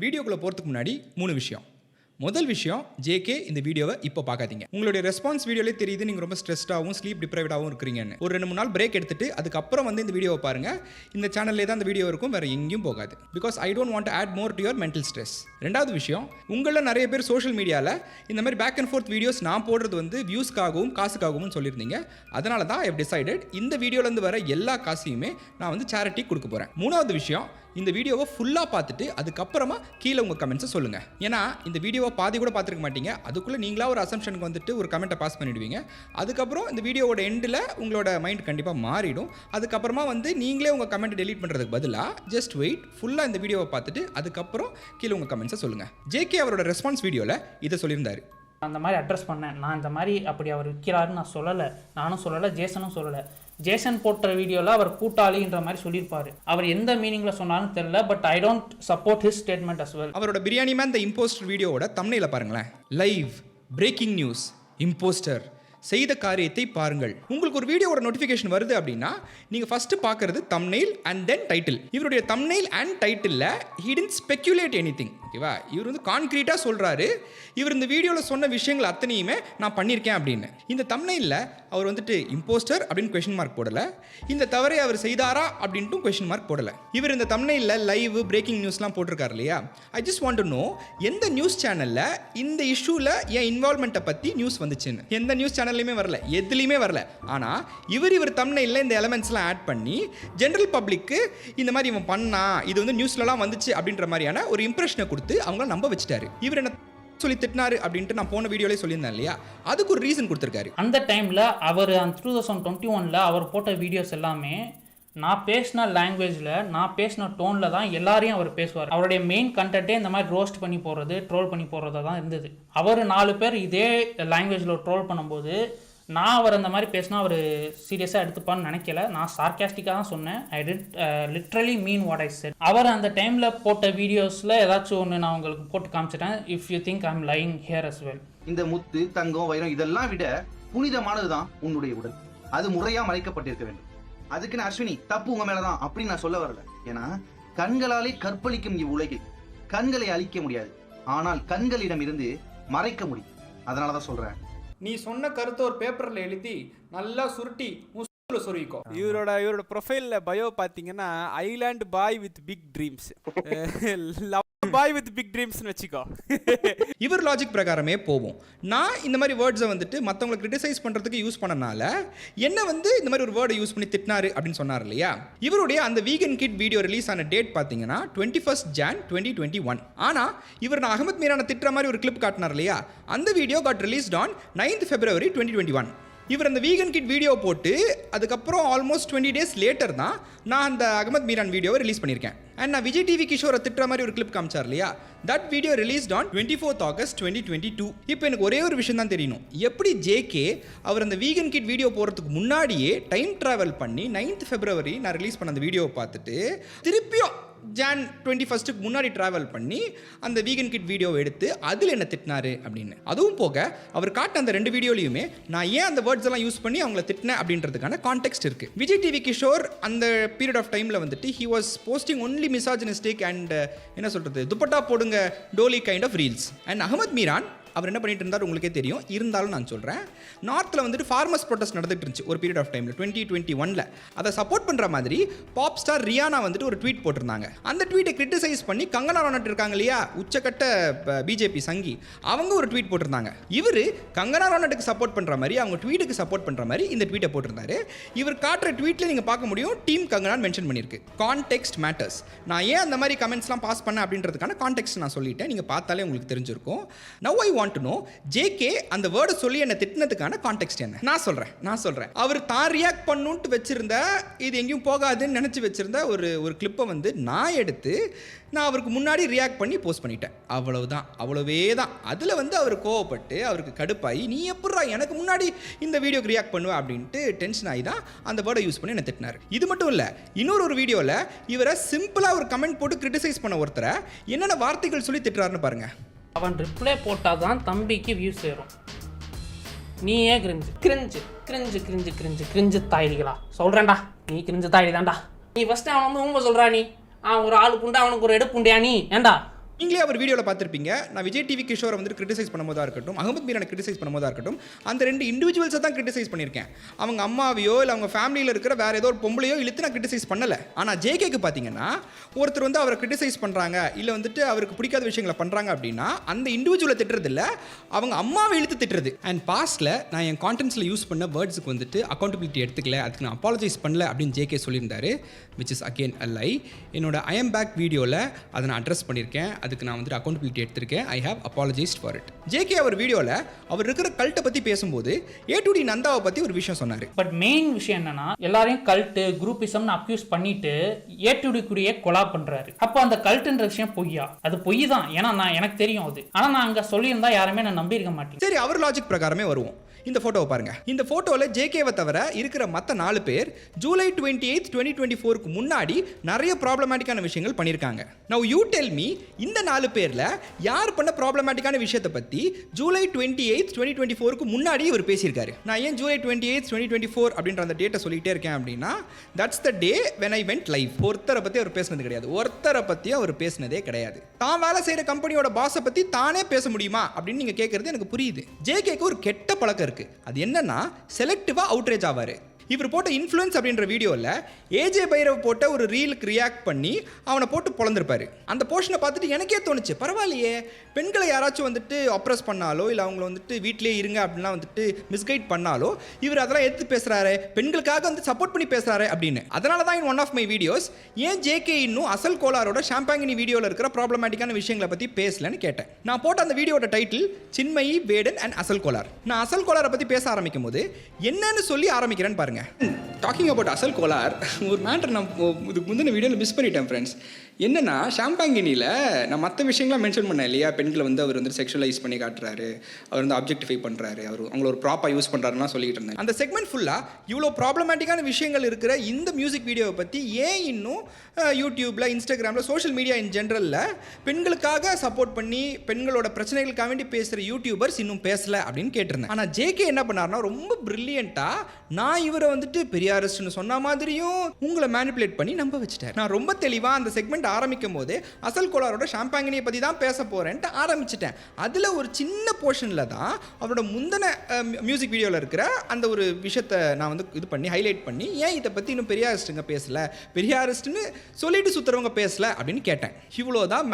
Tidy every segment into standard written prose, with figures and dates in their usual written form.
வீடியோக்குள்ளே போகிறதுக்கு முன்னாடி 3 விஷயம். முதல் விஷயம், ஜேகே இந்த வீடியோவை இப்போ பார்க்காதீங்க. உங்களுடைய ரெஸ்பான்ஸ் வீடியோலே தெரியுது நீங்கள் ரொம்ப ஸ்ட்ரெஸ்டாகவும் ஸ்லீப் டிப்ரைவ்டாகவும் இருக்கிறீங்கன்னு. ஒரு 2-3 நாள் பிரேக் எடுத்துட்டு அதுக்கப்புறம் வந்து இந்த வீடியோவை பாருங்கள். இந்த சேனல்லே தான் இந்த வீடியோ இருக்கும், வேறு எங்கேயும் போகாது. Because I don't want to add more to your mental stress. ரெண்டாவது விஷயம், உங்களில் நிறைய பேர் சோஷியல் மீடியாவில் இந்த மாதிரி பேக் அண்ட் ஃபோர்த் வீடியோஸ் நான் போடுறது வந்து வியூஸ்க்காகவும் காசுக்காகவும் சொல்லியிருந்தீங்க. அதனால தான் ஐ ஹவ் டிசைடட் இந்த வீடியோலேருந்து வர எல்லா காசையுமே நான் வந்து சேரிட்டி கொடுக்க போகிறேன். மூணாவது விஷயம், இந்த வீடியோவை ஃபுல்லாக பார்த்துட்டு அதுக்கப்புறமா கீழே உங்கள் கமெண்ட்ஸை சொல்லுங்கள். ஏன்னா இந்த வீடியோவை பாதி கூட பார்த்துருக்க மாட்டீங்க, அதுக்குள்ளே நீங்களா ஒரு அசம்ஷனுக்கு வந்துட்டு ஒரு கமெண்ட்டை பாஸ் பண்ணிவிடுவீங்க. அதுக்கப்புறம் இந்த வீடியோவோட எண்டில் உங்களோட மைண்ட் கண்டிப்பாக மாறிடும். அதுக்கப்புறமா வந்து நீங்களே உங்கள் கமெண்ட் டெலீட் பண்ணுறதுக்கு பதிலாக ஜஸ்ட் வெயிட், ஃபுல்லாக இந்த வீடியோவை பார்த்துட்டு அதுக்கப்புறம் கீழே உங்கள் கமெண்ட்ஸை சொல்லுங்கள். ஜேகே அவரோட ரெஸ்பான்ஸ் வீடியோவில் இதை சொல்லியிருந்தார். அந்த மாதிரி அட்ரஸ் பண்ணேன். நான் இந்த மாதிரி அப்படி அவர் விற்கிறாருன்னு நான் சொல்லலை, நானும் சொல்லலை, ஜேசனும் சொல்லலை. ஜேசன் போட்ட வீடியோவில் அவர் கூட்டாளின்ற மாதிரி சொல்லியிருப்பார். அவர் எந்த மீனிங்கில் சொன்னாலும் தெரியல, but I don't support his statement as well. அவரோட பிரியாணி மேன் த இம்போஸ்டர் வீடியோவோட தம்ப்நெயிலை பாருங்களேன். லைவ் பிரேக்கிங் நியூஸ் இம்போஸ்டர் செய்த காரியத்தை பாருங்கள். உங்களுக்கு ஒரு வீடியோவோட நோட்டிஃபிகேஷன் வருது அப்படின்னா நீங்கள் ஃபஸ்ட்டு பார்க்குறது தம்ப்நெயில் அண்ட் தென் டைட்டில். இவருடைய தம்ப்நெயில் அண்ட் டைட்டிலில் ஹி டிடன்ட் ஸ்பெக்குலேட் எனிதிங். ஓகேவா? இவர் வந்து கான்க்ரீட்டாக சொல்கிறாரு, இவர் இந்த வீடியோவில் சொன்ன விஷயங்கள் அத்தனையுமே நான் பண்ணியிருக்கேன் அப்படின்னு. இந்த தம்ப்நெயிலில் அவர் வந்துட்டு இம்போஸ்டர் அப்படின்னு கொஷின் மார்க் போடலை, இந்த தவறை அவர் செய்தாரா அப்படின்ட்டும் கொஷின் மார்க் போடலை. இவர் இந்த தம்ப்நெயிலில் லைவ் பிரேக்கிங் நியூஸ்லாம் போட்டிருக்காரு இல்லையா? I just want to know, எந்த நியூஸ் சேனலில் இந்த இஷ்யூவில் என் இன்வால்மெண்ட்டை பற்றி நியூஸ் வந்துச்சுன்னு. எந்த நியூஸ் சேனல்லையுமே வரல, எதுலையுமே வரல. ஆனால் இவர் தம்ப்நெயிலில் இந்த எலமெண்ட்ஸ்லாம் ஆட் பண்ணி ஜென்ரல் பப்ளிக்கு இந்த மாதிரி இவன் பண்ணா, இது வந்து நியூஸ்லலாம் வந்துச்சு அப்படின்ற மாதிரியான ஒரு இம்ப்ரெஷனை கொடுத்து அவங்கள நம்ப வச்சுட்டாரு. இவர் என்ன சொல்லி திட்டினாரு அப்படின்ட்டு நான் போன வீடியோலேயே சொல்லியிருந்தேன் இல்லையா? அதுக்கு ஒரு ரீசன் கொடுத்துருக்காரு. அந்த டைமில் அவர் 2021 அவர் போட்ட வீடியோஸ் எல்லாமே நான் பேசின லாங்குவேஜில், நான் பேசின டோனில் தான் எல்லாரையும் அவர் பேசுவார். அவருடைய மெயின் கண்டென்ட்டே இந்த மாதிரி ரோஸ்ட் பண்ணி போடுறது, ட்ரோல் பண்ணி போடுறதா தான் இருந்தது. அவர் 4 பேர் இதே லாங்குவேஜில் ட்ரோல் பண்ணும்போது நான் அவர் அந்த மாதிரி பேசினா அவர் சீரியஸாக எடுத்துப்பான்னு நினைக்கல. நான் சார்காஸ்டிக்காக தான் சொன்னேன். I did literally mean what I said. அவர் அந்த டைமில் போட்ட வீடியோஸில் ஏதாச்சும் ஒன்று நான் உங்களுக்கு போட்டு காமிச்சிட்டேன். If you think I am lying here as well. இந்த முத்து, தங்கம், வைரம் இதெல்லாம் விட புனிதமானது தான் உன்னுடைய உடல். அது முறையாக மறைக்கப்பட்டிருக்க வேண்டும். அதுக்குன்னு அஸ்வினி தப்பு உங்க மேலதான் அப்படின்னு நான் சொல்ல வரல. ஏன்னா கண்களாலே கற்பழிக்கும் இவ்வுலகில் கண்களை அழிக்க முடியாது, ஆனால் கண்களிடம் இருந்து மறைக்க முடியும். அதனாலதான் சொல்றேன், நீ சொன்ன கருத்தை ஒரு பேப்பரில் எழுதி நல்லா சுருட்டி சொருவிக்கோ. இவரோட ப்ரொஃபைலில் பயோ பார்த்தீங்கன்னா island boy with big dreams, love boy with big ட்ரீம்ஸ்னு வச்சுக்கோ. இவர் லாஜிக் பிரகாரமே போவோம். நான் இந்த மாதிரி வேர்ட்ஸை வந்துட்டு மற்றவங்களை கிரிட்டிசைஸ் பண்ணுறதுக்கு யூஸ் பண்ணனால என்ன வந்து இந்த மாதிரி ஒரு வேர்டை யூஸ் பண்ணி திட்டினாரு அப்படின்னு சொன்னார் இல்லையா? இவருடைய அந்த வீகன் கிட் வீடியோ ரிலீஸ் ஆன டேட் பார்த்தீங்கன்னா 21 Jan 2021. ஆனால் இவர் நான் அகமத் மீரானை திட்டுற மாதிரி ஒரு கிளிப் காட்டினார் இல்லையா? அந்த video God released on 9th February 2021. இவர் அந்த வீகன் கிட் வீடியோ போட்டு அதுக்கப்புறம் ஆல்மோஸ்ட் 20 days லேட்டர் தான் நான் அந்த அகமத் மீரான் வீடியோவை ரிலீஸ் பண்ணியிருக்கேன். அண்ட் நான் விஜய் டிவி கிஷோரை திட்டுற மாதிரி ஒரு கிளிப் காமிச்சார் இல்லையா? That video released on 24th August 2022. இப்போ எனக்கு ஒரே ஒரு விஷயம் தான் தெரியணும், எப்படி ஜேகே அவர் அந்த வீகன் கிட் வீடியோ போகிறதுக்கு முன்னாடியே டைம் ட்ராவல் பண்ணி 9th February நான் ரிலீஸ் பண்ண அந்த வீடியோவை பார்த்துட்டு திருப்பியும் Jan 21st முன்னாடி ட்ராவல் பண்ணி அந்த வீகன் கிட் வீடியோவை எடுத்து அதில் என்ன திட்டினாரு அப்படின்னு. அதுவும் போக அவர் காட்ட அந்த 2 வீடியோலையுமே நான் ஏன் அந்த வேர்ட்ஸ் எல்லாம் யூஸ் பண்ணி அவங்கள திட்டினேன் அப்படின்றதுக்கான கான்டெக்ஸ்ட் இருக்கு. விஜய் டிவி கிஷோர் அந்த பீரியட் ஆஃப் டைமில் வந்துட்டு he was posting only misogynistic and என்ன சொல்கிறது, துப்பட்டா போடுங்க டோலி kind of reels. And Ahmed Meeran அவர் என்ன பண்ணிட்டு இருந்தார் உங்களுக்கே தெரியும். இருந்தாலும் நான் சொல்கிறேன், நார்த்தில் வந்துட்டு ஃபார்மர்ஸ் ப்ரொடெஸ்ட் நடந்துட்டு இருந்துச்சு ஒரு பீரியட் ஆஃப் டைமில் 2021. அதை சப்போர்ட் பண்ணுற மாதிரி பாப் ஸ்டார் ரியானா வந்துட்டு ஒரு ட்வீட் போட்டிருந்தாங்க. அந்த ட்வீட்டை கிரிட்டிசைஸ் பண்ணி கங்கனா ரனாவத் இருக்காங்க இல்லையா, உச்சக்கட்ட பிஜேபி சங்கி, அவங்க ஒரு ட்வீட் போட்டிருந்தாங்க. இவர் கங்கனா ரனாவத்துக்கு சப்போர்ட் பண்ணுற மாதிரி, அவங்க ட்வீட்டுக்கு சப்போர்ட் பண்ணுற மாதிரி இந்த ட்வீட்டை போட்டிருந்தாரு. இவர் காட்டுற ட்வீட்டில் நீங்கள் பார்க்க முடியும் டீம் கங்கனான்னு மென்ஷன் பண்ணியிருக்கு. Context matters. நான் ஏன் அந்த மாதிரி கமெண்ட்ஸ்லாம் பாஸ் பண்ணேன் அப்படின்றதுக்கான கான்டெக்ஸ்ட் நான் சொல்லிட்டேன். நீங்கள் பார்த்தாலே உங்களுக்கு தெரிஞ்சிருக்கும். Now I want to know, JK அந்த வேர்டை சொல்லி என்ன திட்டினதுக்கான கான்டெக்ஸ்ட் என்ன? நான் சொல்றேன் அவர் தான் ரியாக்ட் பண்ணுன்ட்டு வச்சிருந்த, இது எங்கேயும் போகாதுன்னு நினைச்சு வச்சிருந்த ஒரு கிளிப்பை வந்து நான் எடுத்து நான் அவருக்கு முன்னாடி ரியாக்ட் பண்ணி போஸ்ட் பண்ணிட்டேன். அவ்வளவே தான். அதில் வந்து அவர் கோவப்பட்டு அவருக்கு கடுப்பாகி நீ எப்படா எனக்கு முன்னாடி இந்த வீடியோக்கு ரியாக்ட் பண்ணுவேன் அப்படின்ட்டு டென்ஷன் ஆகி தான் அந்த வேர்டை யூஸ் பண்ணி என்ன திட்டினார். இது மட்டும் இல்லை, இன்னொரு வீடியோவில் இவரை சிம்பிளாக ஒரு கமெண்ட் போட்டு கிரிட்டிசைஸ் பண்ண ஒருத்தரை என்னென்ன வார்த்தைகள் சொல்லி திட்டுறாருன்னு பாருங்க. அவன் ரிப்ளை போட்டால் தான் தம்பிக்கு வியூஸ் சேரும். நீ ஏன் கிரிஞ்சு தாயிடிகளா சொல்கிறேன்டா, நீ கிரிஞ்சு தாயிடி தான்டா. நீ ஃபஸ்ட்டு அவன் வந்து உங்க சொல்கிறா, நீ அவன் ஒரு ஆளு புண்டா அவனுக்கு ஒரு எடுப்புண்டியா நீ? ஏண்டா நீங்களே அவர் வீடியோவில் பார்த்துருப்பீங்க. நான் விஜய் டிவி கிஷோரை வந்து கிரிட்டிசைஸ் பண்ணும்போதா இருக்கட்டும், அகமது மீரானை கிரிட்டிசைஸ் பண்ணும்போதா இருக்கட்டும், அந்த 2 இண்டிவிஜுவல்ஸை தான் கிரிட்டிசைஸ் பண்ணியிருக்கேன். அவங்க அம்மாவையோ இல்லை அவங்க ஃபேமிலியில் இருக்கிற வேற ஏதோ ஒரு பொம்பளையோ இழுத்து நான் கிரிட்டிசைஸ் பண்ணலை. ஆனால் ஜேகேக்கு பார்த்தீங்கன்னா ஒருத்தர் வந்து அவரை கிரிட்டிசைஸ் பண்ணுறாங்க, இல்லை வந்துட்டு அவருக்கு பிடிக்காத விஷயங்களை பண்ணுறாங்க அப்படின்னா அந்த இண்டிவிஜுவலை திட்டுறது இல்லை, அவங்க அம்மாவை இழுத்து திட்டுறது. அண்ட் பாஸ்ட்டில் நான் என் கான்டென்ட்ஸில் யூஸ் பண்ண வேர்ட்ஸுக்கு வந்துட்டு அக்கௌண்டபிலிட்டி எடுத்துக்கல, அதுக்கு நான் அப்பாலஜைஸ் பண்ணல அப்படின்னு ஜேகே சொல்லியிருந்தாரு, விச் இஸ் அகெயின் அ லை. என்னோட ஐ எம் பேக் வீடியோவில் அதை நான் அட்ரஸ் பண்ணியிருக்கேன், அதுக்கு நான் வந்துட்டு அக்கௌண்டபிலிட்டி எடுத்திருக்கேன். I have apologised for it. JK அவர் வீடியோவில் அவர் இருக்கிற கல்ட்டை பற்றி பேசும்போது A2D நந்தாவை பற்றி ஒரு விஷயம் சொன்னார். பட் மெயின் விஷயம் என்னன்னா, எல்லாரையும் கல்ட்டு குரூப்பிசம்னு அக்யூஸ் பண்ணிட்டு A2D கூடயே கொலா பண்றாரு. அப்போ அந்த கல்ட்டுன்ற விஷயம் பொய்யா? அது பொய் தான், ஏன்னா எனக்கு தெரியும் அது. ஆனால் நான் அங்கே சொல்லியிருந்தா யாருமே நான் நம்பியிருக்க மாட்டேன். சரி, அவர் லாஜிக் பிரகாரமே வருவோம். இந்த போட்டோவை பாருங்க. இந்த போட்டோவில் ஜேகேவை தவிர இருக்கிற மற்ற 4 பேர் ஜூலை 28, 2024க்கு முன்னாடி நிறைய ப்ராப்ளமேட்டிக்கான விஷயங்கள் பண்ணியிருக்காங்க. நவ் யூ டெல் மீ, இந்த 4 பேரில் யார் பண்ண ப்ராப்ளமேட்டிக்கான விஷயத்தை பற்றி ஜூலை 28, 2024க்கு முன்னாடி இவர் பேசியிருக்காரு. நான் ஏன் ஜூலை 28, 2024 அப்படின்ற அந்த டேட்டை சொல்லிகிட்டே இருக்கேன் அப்படின்னா, that's the day when I went live. ஒருத்தரை பற்றி அவர் பேசினது கிடையாது, ஒருத்தரை பற்றி அவர் பேசினதே கிடையாது. தான் வேலை செய்கிற கம்பெனியோட பாஸை பற்றி தானே பேச முடியுமா அப்படின்னு நீங்கள் கேட்குறது எனக்கு புரியுது. ஜேகேக்கு ஒரு கெட்ட பழக்கம் இருக்கு. அது என்னன்னா, செலக்டிவா அவுட்ரேஜ் ஆவாரு. இவர் போட்ட இன்ஃப்ளூயன்ஸ் அப்படின்ற வீடியோவில் ஏஜே பைரவ் போட்ட ஒரு ரீலுக்கு ரியாக்ட் பண்ணி அவனை போட்டு பொழந்திருப்பாரு. அந்த போர்ஷனை பார்த்துட்டு எனக்கே தோணுச்சு, பரவாயில்லையே, பெண்களை யாராச்சும் வந்துட்டு அப்ரஸ் பண்ணாலோ இல்லை அவங்கள வந்துட்டு வீட்டிலே இருங்க அப்படின்லாம் வந்துட்டு மிஸ்கைட் பண்ணாலோ இவர் அதெல்லாம் எடுத்து பேசுகிறாரு, பெண்களுக்காக வந்து சப்போர்ட் பண்ணி பேசுகிறாரு அப்படின்னு. அதனால தான் in one of my videos ஏன் ஜேகே இன்னும் அசல் கோலாரோட ஷாம்பாங்கினி வீடியோவில் இருக்கிற ப்ராப்ளமேட்டிக்கான விஷயங்களை பற்றி பேசலன்னு கேட்டேன். நான் போட்ட அந்த வீடியோட டைட்டில் சின்மயி, வேடன் அண்ட் அசல் கோலார். நான் அசல் கோலாரை பற்றி பேச ஆரம்பிக்கும் போது என்னன்னு சொல்லி ஆரம்பிக்கிறேன்னு பாருங்க. டாக்கிங் அபவுட் அசல் கோலார், ஒரு மேட்டர் நான் இதுக்கு முந்தின வீடியோவில் மிஸ் பண்ணிட்டேன் ஃப்ரெண்ட்ஸ். என்னன்னா, ஷாம்பாங்கினியில் நான் மற்ற விஷயங்கள்லாம் மென்ஷன் பண்ணேன் இல்லையா, பெண்களை வந்து அவர் வந்து செக்ஷுவலைஸ் பண்ணி காட்டுறாரு, அவர் வந்து ஆப்ஜெக்டிஃபை பண்ணுறாரு, அவர் அவங்கள ஒரு ப்ராப்பாக யூஸ் பண்ணுறாருன்னா சொல்லிட்டு இருந்தேன். அந்த செக்மெண்ட் ஃபுல்லாக இவ்வளோ ப்ராப்ளமேட்டிக்கான விஷயங்கள் இருக்கிற இந்த மியூசிக் வீடியோவை பற்றி ஏன் இன்னும் யூடியூப்பில், இன்ஸ்டாகிராமில், சோஷியல் மீடியா இன் ஜென்ரலில் பெண்களுக்காக சப்போர்ட் பண்ணி பெண்களோட பிரச்சனைகளுக்காக வேண்டி பேசுகிற யூடியூபர்ஸ் இன்னும் பேசலை அப்படின்னு கேட்டிருந்தேன். ஆனால் ஜேகே என்ன பண்ணார்னா, ரொம்ப பிரில்லியண்ட்டாக நான் இவரை வந்துட்டு பெரியாரிஸ்ட்னு சொன்ன மாதிரியும் உங்களை மேனிப்புலேட் பண்ணி நம்ப வச்சுட்டேன். நான் ரொம்ப தெளிவாக அந்த செக்மெண்ட் ஆரம்பிக்கும் போது அசல் கோலாரோட ஷாம்பாங்கினியை பற்றி தான் பேச போகிறேன்ட்டு ஆரம்பிச்சிட்டேன். அதில் ஒரு சின்ன போர்ஷனில் தான் அவரோட முந்தின மியூசிக் வீடியோவில் இருக்கிற அந்த ஒரு விஷயத்தை நான் வந்து இது பண்ணி ஹைலைட் பண்ணி, ஏன் இதை பற்றி இன்னும் பெரியாரிஸ்ட்டுங்க பேசலை, பெரியாரிஸ்ட்னு சொல்லிட்டு சுற்றுறவங்க பேசலை அப்படின்னு கேட்டேன். இவ்வளோதான்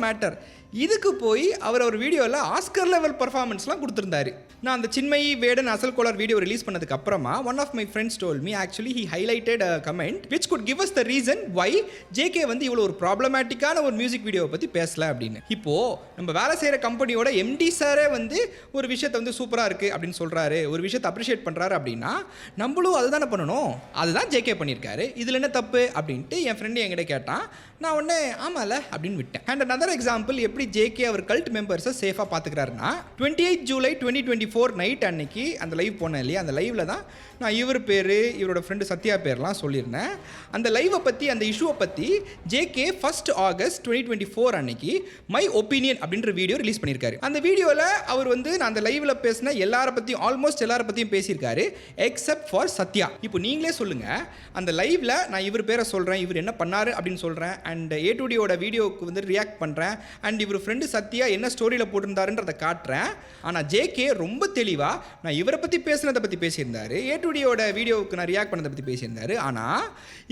மேட்டர். இதுக்கு போய் அவர் வீடியோவில் ஆஸ்கர் லெவல் பர்ஃபார்மன்ஸ்லாம் கொடுத்துருந்தாரு. நான் அந்த சின்மயி, வேடன், அசல் கோலார் வீடியோ ரிலீஸ் பண்ணதுக்கு அப்புறமா one of my friends told me, actually he highlighted a comment which could give us the reason why JK வந்து இவ்வளோ ஒரு ப்ராப்ளமேட்டிக்கான ஒரு மியூசிக் வீடியோவை பற்றி பேசலை அப்படின்னு. இப்போது நம்ம வேலை செய்கிற கம்பெனியோட எம்டி சாரே வந்து ஒரு விஷயத்தை வந்து சூப்பராக இருக்குது அப்படின்னு சொல்கிறாரு, ஒரு விஷயத்தை அப்ரிஷியேட் பண்ணுறாரு அப்படின்னா நம்மளும் அதுதானே பண்ணணும். அதுதான் ஜேகே பண்ணியிருக்காரு, இதில் என்ன தப்பு அப்படின்ட்டு என் ஃப்ரெண்டு என்கிட்ட கேட்டான். நான் உடனே ஆமால அப்படின்னு விட்டேன். அண்ட் அனதர் எக்ஸாம்பிள், எப்படி ஜேகே அவர் கல்ட் மெம்பர்ஸை சேஃபாக பார்த்துக்கிறாருன்னா, 28 ஜூலை 2024 நைட் அன்னைக்கு அந்த லைவ் போனேன் இல்லையா, அந்த லைவில் தான் நான் இவர் பேர், இவரோட ஃப்ரெண்டு சத்யா பேர்லாம் சொல்லியிருந்தேன். அந்த லைவை பற்றி, அந்த இஷ்யூவை பற்றி ஜேகே 1 ஆகஸ்ட் 2024 அன்னைக்கு மை ஒப்பீனியன் அப்படின்ற வீடியோ ரிலீஸ் பண்ணியிருக்காரு. அந்த வீடியோவில் அவர் வந்து நான் அந்த லைவில் பேசின எல்லாரை பற்றியும், ஆல்மோஸ்ட் எல்லாரை பற்றியும் பேசியிருக்காரு எக்ஸப்ட் ஃபார் சத்யா. இப்போ நீங்களே சொல்லுங்கள், அந்த லைவில் நான் இவர் பேரை சொல்கிறேன், இவர் என்ன பண்ணார் அப்படின்னு சொல்கிறேன், அண்ட் A2Dயோட வீடியோவுக்கு வந்து ரியாக்ட் பண்ணுறேன், அண்ட் இவர் ஃப்ரெண்டு சத்யா என்ன ஸ்டோரியில் போட்டிருந்தாருன்றதை காட்டுறேன். ஆனால் ஜேகே ரொம்ப தெளிவாக நான் இவரை பற்றி பேசுனதை பற்றி பேசியிருந்தாரு, A2Dயோட வீடியோவுக்கு நான் ரியாக்ட் பண்ணதை பற்றி பேசியிருந்தாரு. ஆனால்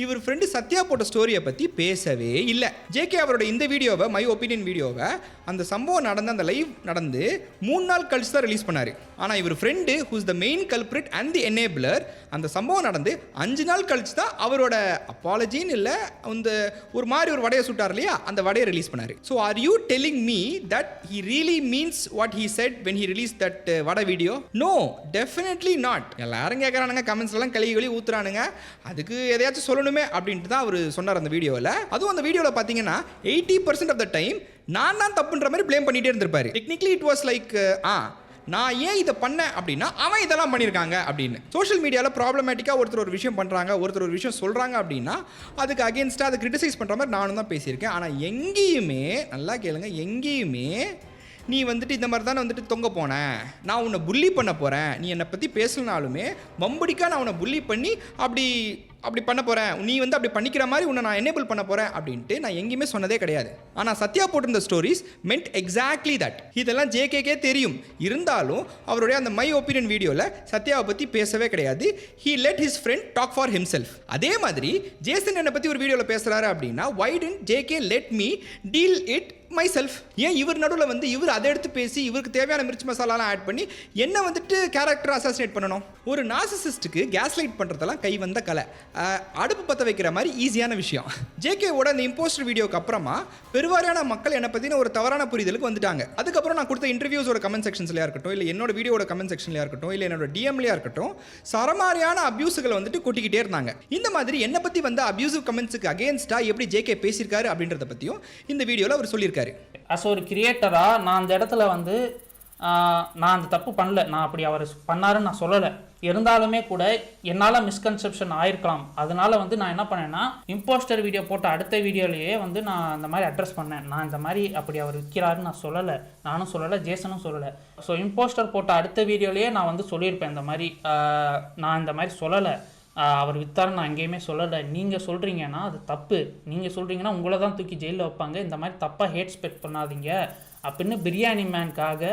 இவர் ஃப்ரெண்டு சத்யா போட்ட ஸ்டோரியை பற்றி பேசவே இல்லை. ஜேகே அவரோட இந்த வீடியோவை, மை ஒப்பீனியன் வீடியோவை, அந்த சம்பவம் நடந்து, அந்த லைவ் நடந்து 3 நாள் கழிச்சு தான் ரிலீஸ் பண்ணார். ஆனால் இவர் friend who's the main culprit and the enabler, அந்த சம்பவம் நடந்து 5 நாள் கழிச்சு தான் அவரோட அப்பாலஜின்னு இல்லை, அந்த ஒரு மாதிரி ஒரு வடையை சுட்டார் இல்லையா, அந்த வடையை ரிலீஸ் பண்ணாரு. So are you telling me that he really means what he said when he released that வடை வீடியோ? No, definitely not. எல்லாரும் கேட்குறானுங்க, கமெண்ட்ஸ்லாம் கழுவி ஊத்துறானுங்க, அதுக்கு எதையாச்சும் சொல்லணுமே அப்படின்ட்டு தான் அவர் சொன்னார் அந்த வீடியோவில். அதுவும் அந்த வீடியோவில் பார்த்தீங்கன்னா 80% ஆஃப் த டைம் நான் தான் தப்புன்ற மாதிரி ப்ளேம் பண்ணிகிட்டே இருந்திருப்பாரு. டெக்னிக்கலி இட் வாஸ் லைக், நான் ஏன் இதை பண்ணேன் அப்படின்னா அவன் இதெல்லாம் பண்ணியிருக்காங்க அப்படின்னு. சோஷியல் மீடியாவில் ப்ராப்ளமேட்டிக்காக ஒருத்தர் ஒரு விஷயம் பண்ணுறாங்க, ஒருத்தர் ஒரு விஷயம் சொல்கிறாங்க அப்படின்னா அதுக்கு அகேன்ஸ்டாக அதை கிரிட்டிசைஸ் பண்ணுற மாதிரி நானும் தான் பேசியிருக்கேன். ஆனால் எங்கேயுமே, நல்லா கேளுங்க, எங்கேயுமே நீ வந்துட்டு இந்த மாதிரி தானே வந்துட்டு தொங்க போனேன், நான் உன்னை புள்ளி பண்ண போகிறேன், நீ என்னை பற்றி பேசலனாலுமே வம்படிக்கா நான் உன்னை புள்ளி பண்ணி அப்படி பண்ண போகிறேன், நீ வந்து அப்படி பண்ணிக்கிற மாதிரி உன்னை நான் எனேபிள் பண்ண போகிறேன் அப்படின்ட்டு நான் எங்கேயுமே சொன்னதே கிடையாது. ஆனால் சத்யா போட்டிருந்த ஸ்டோரிஸ் மென்ட் எக்ஸாக்ட்லி தட். இதெல்லாம் ஜேகேக்கே தெரியும். இருந்தாலும் அவருடைய அந்த மை ஒப்பீனியன் வீடியோவில் சத்யாவை பற்றி பேசவே கிடையாது. He let his friend talk for himself. அதே மாதிரி ஜேசன் என்னை பற்றி ஒரு வீடியோவில் பேசுகிறாரு அப்படின்னா why did JK let me deal it myself? ஏன் இவர் நடுவில் வந்து இவர் அதை எடுத்து பேசி இவருக்கு தேவையான மிர்ச்சி மசாலாலாம் ஆட் பண்ணி என்ன வந்துட்டு கேரக்டர் அசாசினேட் பண்ணணும்? ஒரு நார்சிசிஸ்ட்டுக்கு கேஸ் லைட் பண்ணுறதெல்லாம் கை வந்த கலை, அடுப்பு பற்ற வைக்கிற மாதிரி ஈஸியான விஷயம். ஜேகேவோட அந்த இம்போஸ்டர் வீடியோக்கு அப்புறமா பெருவாரியான மக்கள் என்னை பற்றின ஒரு தவறான புரிதலுக்கு வந்துட்டாங்க. அதுக்கப்புறம் நான் கொடுத்த இன்டர்வியூஸோட கமெண்ட் செக்ஷன்ஸ்லையாக இருக்கட்டும், இல்லை என்னோட வீடியோட கமெண்ட் செக்ஷன்லையாக இருக்கட்டும், இல்லை என்னோட டிஎம்லையாக இருக்கட்டும், சரமாரியான அப்யூஸுகளை வந்துட்டு கொட்டிக்கிட்டே இருந்தாங்க. இந்த மாதிரி என்னை பற்றி வந்த அப்யூசிவ் கமெண்ட்ஸுக்கு அகேன்ஸ்டாக எப்படி ஜேகே பேசியிருக்காரு அப்படின்றத பற்றியும் இந்த வீடியோவில் அவர் சொல்லியிருக்காரு. அஸ் ஒரு கிரியேட்டராக நான் அந்த இடத்துல வந்து நான் அந்த தப்பு பண்ணல, நான் அப்படி அவர் பண்ணாருன்னு நான் சொல்லலை. இருந்தாலுமே கூட என்னால் மிஸ்கன்செப்ஷன் ஆயிருக்கலாம். அதனால வந்து நான் என்ன பண்ணேன்னா இம்போஸ்டர் வீடியோ போட்ட அடுத்த வீடியோலேயே வந்து நான் அந்த மாதிரி அட்ரஸ் பண்ணேன். நான் இந்த மாதிரி அப்படி அவர் விற்கிறாருன்னு நான் சொல்லலை, நானும் சொல்லலை, ஜேசனும் சொல்லலை. ஸோ இம்போஸ்டர் போட்ட அடுத்த வீடியோலேயே நான் வந்து சொல்லியிருப்பேன் இந்த மாதிரி நான் இந்த மாதிரி சொல்லலை, அவர் வித்தாரு நான் எங்கேயுமே சொல்லலை. நீங்கள் சொல்கிறீங்கன்னா அது தப்பு, நீங்கள் சொல்கிறீங்கன்னா உங்களை தான் தூக்கி ஜெயிலில் வைப்பாங்க, இந்த மாதிரி தப்பாக ஹேட் ஸ்பெக்ட் பண்ணாதீங்க அப்படின்னு பிரியாணி மேனுக்காக